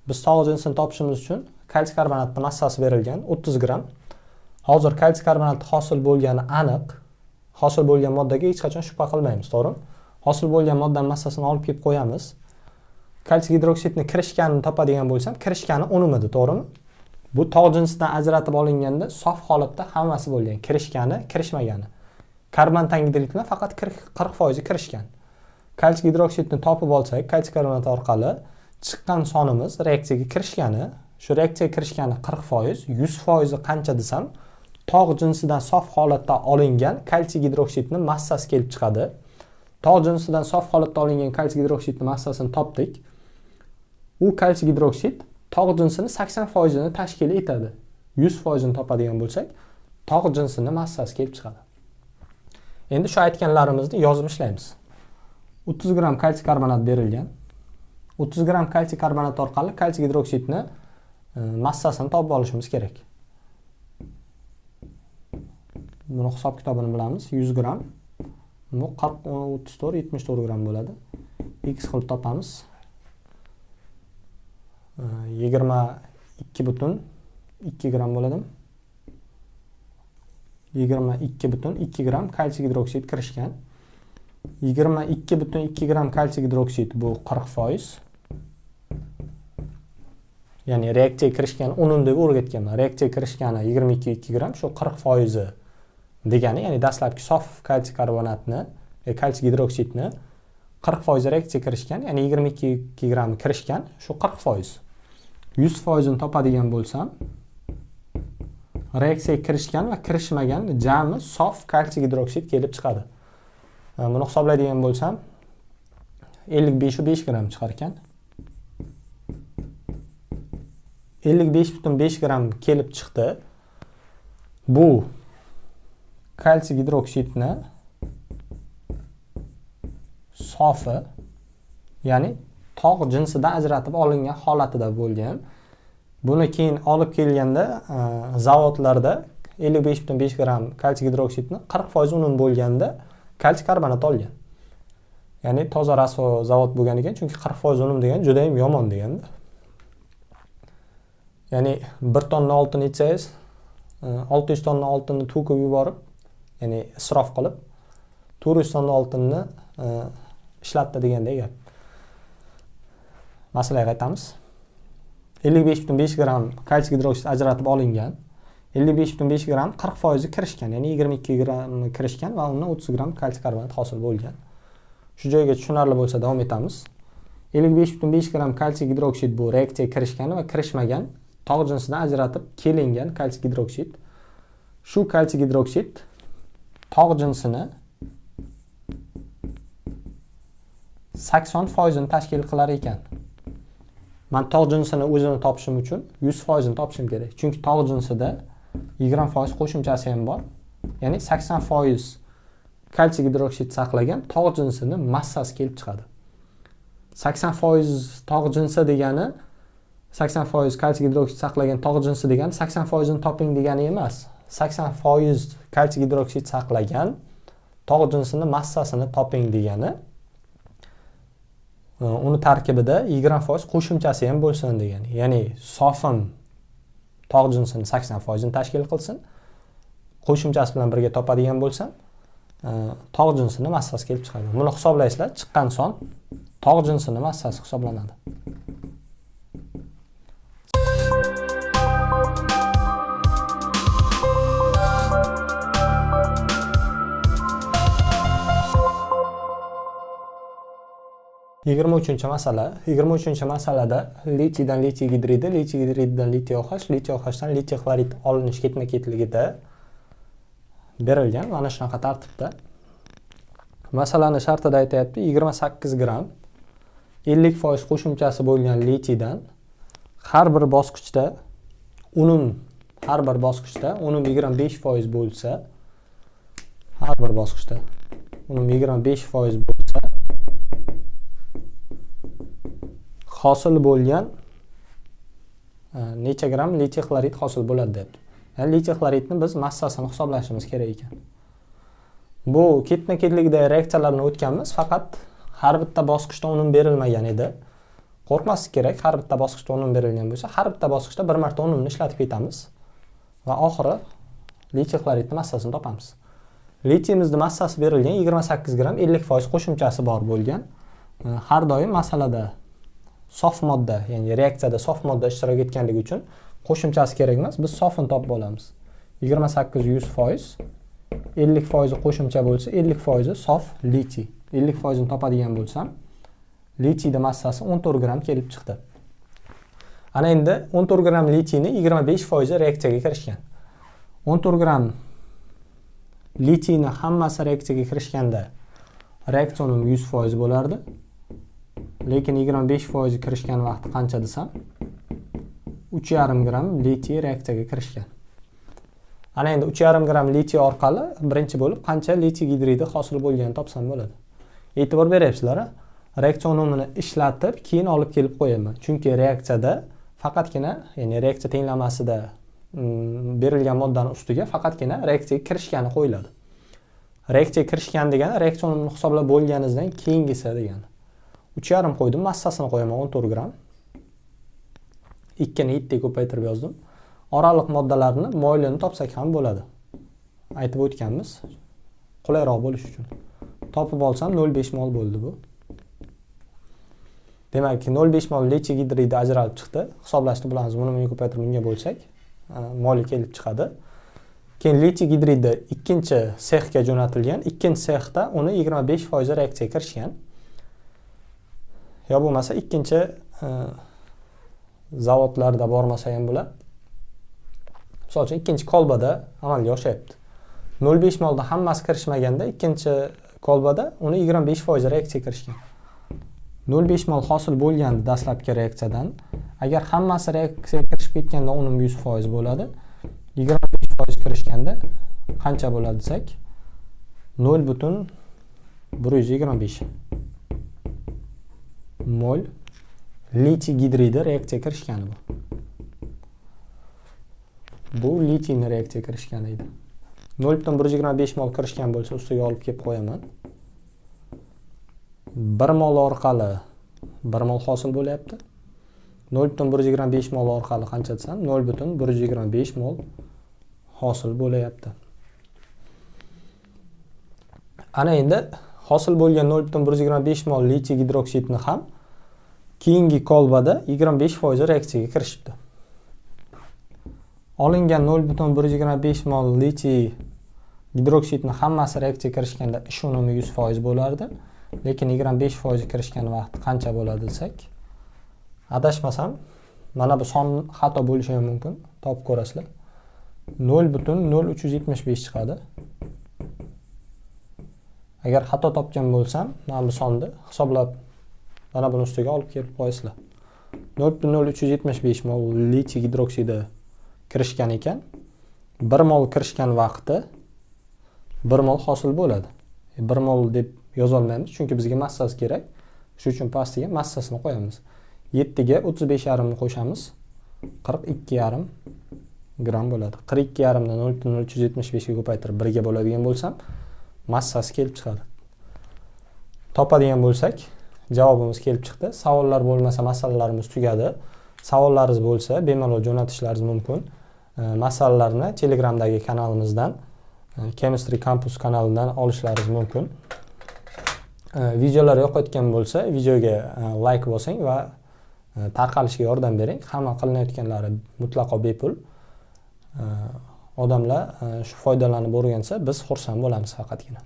Biz tog' jinsini topishimiz uchun kalsiy karbonatning massasi berilgan 30 gram. Hozir kalsiy karbonat hosil bo'lgani aniq. Hosil bo'lgan moddaga hech qachon shubha qilmaymiz, to'g'rimi? Hosil bo'lgan moddaning massasini olib kelib qo'yamiz. Kalsiy gidroksidni kirishganini topadigan bo'lsam, kirishgani unumidi, to'g'rimi? Bu tog' jinsidan ajratib olinganda sof holatda hammasi bo'lgan. Kirishgani, kirishmagani. Karbon tangidritlar faqat 40% kirishgan. Kalsiy gidroksidni topib olsak, kalsiy karbonat orqali chiqqan sonimiz reaksiyaga kirishgani, shu reaksiyaga kirishgani 40%, 100% qancha desam, tog' jinsidan sof holatda olingan kalsiy gidroksidni massasi kelib chiqadi. Tog' jinsidan sof holatda olingan kalsiy gidroksidni massasini topdik. U kalsiy gidroksid tog' jinsini 80% ni tashkil etadi. 100% ni topadigan bo'lsak, tog' jinsini massasi kelib chiqadi. Endi shu aytganlarimizni yozib ishlaymiz. 30 gram kalsiy karbonat berilgan. 30 gram kalsiy karbonat orqali kalsiy gidroksidni massasini topib olishimiz kerak. Buni hisob kitobini bilamiz. 100 gram. Bu 40, 34, 74 gram bo'ladi. X qilib topamiz. 22,2 gram bo'ladi. 22,2 gram kalsiy gidroksid kirishgan. 22,2 gram kalsiy gidroksid bu 40%. Ya'ni reaksiyaga kirishgan unum deb o'rgatganman. Reaksiyaga kirishgani 22,2 gram, shu 40% degani, ya'ni dastlabki sof kalsiy karbonatni, kalsiy gidroksidni 40% reaksiyaga kirishgan, ya'ni 22 gram kirishgan, shu 40%. 100% ni topadigan bo'lsam, reaksiyaga kirishgan va kirishmagan jami sof kalsiy gidroksid kelib chiqadi. Buni hisoblaydigan bo'lsam, 55,5 gram chiqar ekan. 55,5 gram kelib chiqdi. Bu kalsiy gidroksidni sofi, ya'ni tog' jinsidan ajratib olingan holatida bo'lgan. Buni keyin olib kelganda zavodlarda 55,5 gram kalsiy gidroksidni 40% unum bo'lganda kalsiy karbonat olgan. Ya'ni toza rasvo zavod bo'lgan ekan, chunki 40% unum degan juda ham yomon deganda. Ya'ni 1 tonna oltin etsangiz, 600 tonna oltinni to'kib yuborib, ya'ni isrof qilib, 400 tonna oltinni ishlatdi degandek gap. Masalaga qaytamiz. 55,5 gram kalsiy gidroksid ajratib olingan. 55,5 gram 40% kirishgan, ya'ni 22 gram kirishgan va undan 30 gram kalsiy karbonat hosil bo'lgan. Shu joyga tushunarli bo'lsa davom etamiz. 55,5 gram kalsiy gidroksid bu reaksiyaga kirishgan va kirishmagan tog' jinsidan ajratib kelingan kalsiy gidroksid. Shu kalsiy gidroksid tog' jinsini 80% ni tashkil qilar ekan. Men tog' jinsini o'zini topishim uchun 100% ni topishim kerak. Chunki tog' jinsida 20% qo'shimchasi ham bor. Ya'ni 80% kalsiy gidroksid saqlagan tog' jinsini massasi kelib chiqadi. 80% tog' jinsi degani 80% kalsiy gidroksid saqlagan tog' jinsi degani 80% ni toping degani emas. 80% kalsiy gidroksid saqlagan tog' jinsini massasini toping degani. Uni tarkibida 20% qo'shimchasi ham bo'lsin degani. Ya'ni sofim tog' jinsini 80% ni tashkil qilsin. Qo'shimchasi bilan birga topadigan bo'lsam, tog' jinsini massasi kelib chiqadi. Buni hisoblaysizlar, chiqqan son tog' jinsini massasi hisoblanadi. Yigirma uchinchi masala. 23 masalada litidan litiy gidridi, litiy gidrididan litiy OH, litiy OHdan litiy xarid olinish ketma-ketligida berilgan. Mana shunaqa tartibda. Masalani shartida aytayapti, 28 gram 50% qo'shimchasi bo'lgan litiydan har bir bosqichda unum har bir bosqichda unum 25% bo'lsa, har bir bosqichda unum 25% bo'lsa, hosil bo'lgan necha gram lichiy xlorid hosil bo'ladi debdi. Ya'ni lichiy xloridni biz massasini hisoblashimiz kerak ekan. Bu ketma-ketlikda reaksiyalarni o'tganmiz, faqat har bitta bosqichda unum berilmagan edi. Qo'rqmaslik kerak, har bitta bosqichda unum berilgan bo'lsa, har bitta bosqichda bir marta unumni ishlatib ketamiz va oxiri lichiy xloridning massasini topamiz. Lichiyimizni massasi berilgan 28 gram 50% qo'shimchasi bor bo'lgan. Har doim masalada sof modda, ya'ni reaksiyada sof modda ishtirok etganligi uchun qo'shimchasi kerak emas, biz sofini topib olamiz. 28 100%, 50% qo'shimcha bo'lsa, 50% sof lichiy. 50% ni topadigan bo'lsam, lichiyda massasi 14 gram kelib chiqdi. Ana endi 14 gram lichiyni 25% reaksiyaga kirishgan. 14 gram lichiyni hammasi reaksiyaga kirishganda reaksiya unumi 100% bo'lardi. Lekin 25% kirishgan vaqti qancha desam, 3,5 gram lichiy reaksiyaga kirishgan. Ana endi 3,5 gram lichiy orqali birinchi bo'lib qancha lichiy gidridi hosil bo'lganini topsam bo'ladi. E'tibor beryapsizlar, reaksiya unumini ishlatib keyin olib kelib qo'yaman. Chunki reaksiyada faqatgina, ya'ni reaksiya tenglamasida berilgan moddaning ustiga faqatgina reaksiyaga kirishgani qo'yiladi. Reaksiyaga kirishgan degani reaksiya unumini hisoblab bo'lganingizdan keyingisi degani. 3,5 qo'ydim, massasini qo'yaman 14 gram. 2 ni 7 ga ko'paytirib yozdim. Oraliq moddalarni moylini topsak ham bo'ladi. Aytib o'tganmiz, qulayroq bo'lish uchun. Topib olsam 0,5 mol bo'ldi bu. Demak, 0,5 mol lichiy gidridi ajralib chiqdi. Hisoblashni bilamiz, buni ko'paytirib bunga bo'lsak, moli kelib chiqadi. Keyin lichiy gidridi ikkinchi sexga jo'natilgan. Ikkinchi sexda uni 25% reaksiyaga kirishgan. Yo bo'lmasa ikkinchi zavodlarda bormasa ham bo'ladi. Misol uchun ikkinchi kolbada amalga oshyapti. 0,5 molda hammasi kirishmaganda ikkinchi kolbada uni 25% reaksiyaga kirishgan. 0,5 mol hosil bo'lganda dastlabki reaksiyadan, agar hammasi reaksiyaga kirishib ketganda unum 100% bo'ladi. 25% kirishganda qancha bo'ladi desak, 0,125 mol lichiy gidridi reaksiyaga kirishgani bu. Bu lichiyni reaksiyaga kirishgan edi. 0,125 mol kirishgan bo'lsa ustiga olib kelib qo'yaman. 1 mol orqali 1 mol hosil bo'lyapti. 0,125 mol orqali qancha desam, 0,125 mol hosil bo'lyapti. Ana endi hosil bo'lgan 0,125 mol lichiy gidroksidni ham keyingi kolbada 25% reaksiyaga kirishibdi. Olingan 0,125 mol lichiy gidroksidni hammasi reaksiyaga kirishganda ish unumi 100% bo'lardi. Lekin 25% kirishgan vaqt qancha bo'ladi desak, adashmasam, mana bu son xato bo'lishi ham mumkin, topib ko'rasizlar. 0,0375 chiqadi. Agar xato topgan bo'lsam, mana bu sonni hisoblab mana buni ustiga olib kelib qo'yasizlar. 0,0375 mol lichiy gidroksidi kirishgan ekan, 1 mol kirishgan vaqti 1 mol hosil bo'ladi. 1 mol deb yoza olmaymiz, chunki bizga massasi kerak. Shuning uchun pastiga massasini qo'yamiz. 7 ga 35,5 ni qo'shamiz. 42,5 gram bo'ladi. 42,5 ni 0,0375 ga ko'paytirib 1 ga bo'ladigan bo'lsam, massasi kelib chiqadi. Topadigan bo'lsak, javobimiz kelib chiqdi. Savollar bo'lmasa masalalarimiz tugadi. Savollaringiz bo'lsa, bemalol jo'natishlaringiz mumkin. Masalalarni Telegramdagi kanalimizdan, Chemistry Campus kanalidan olishlaringiz mumkin. Videolar yoqayotgan bo'lsa, videoga like bosing va tarqalishiga yordam bering. Hamma qilinayotganlari mutlaqo bepul. Odamlar shu foydalanib o'rgansa, biz xursand bo'lamiz faqatgina.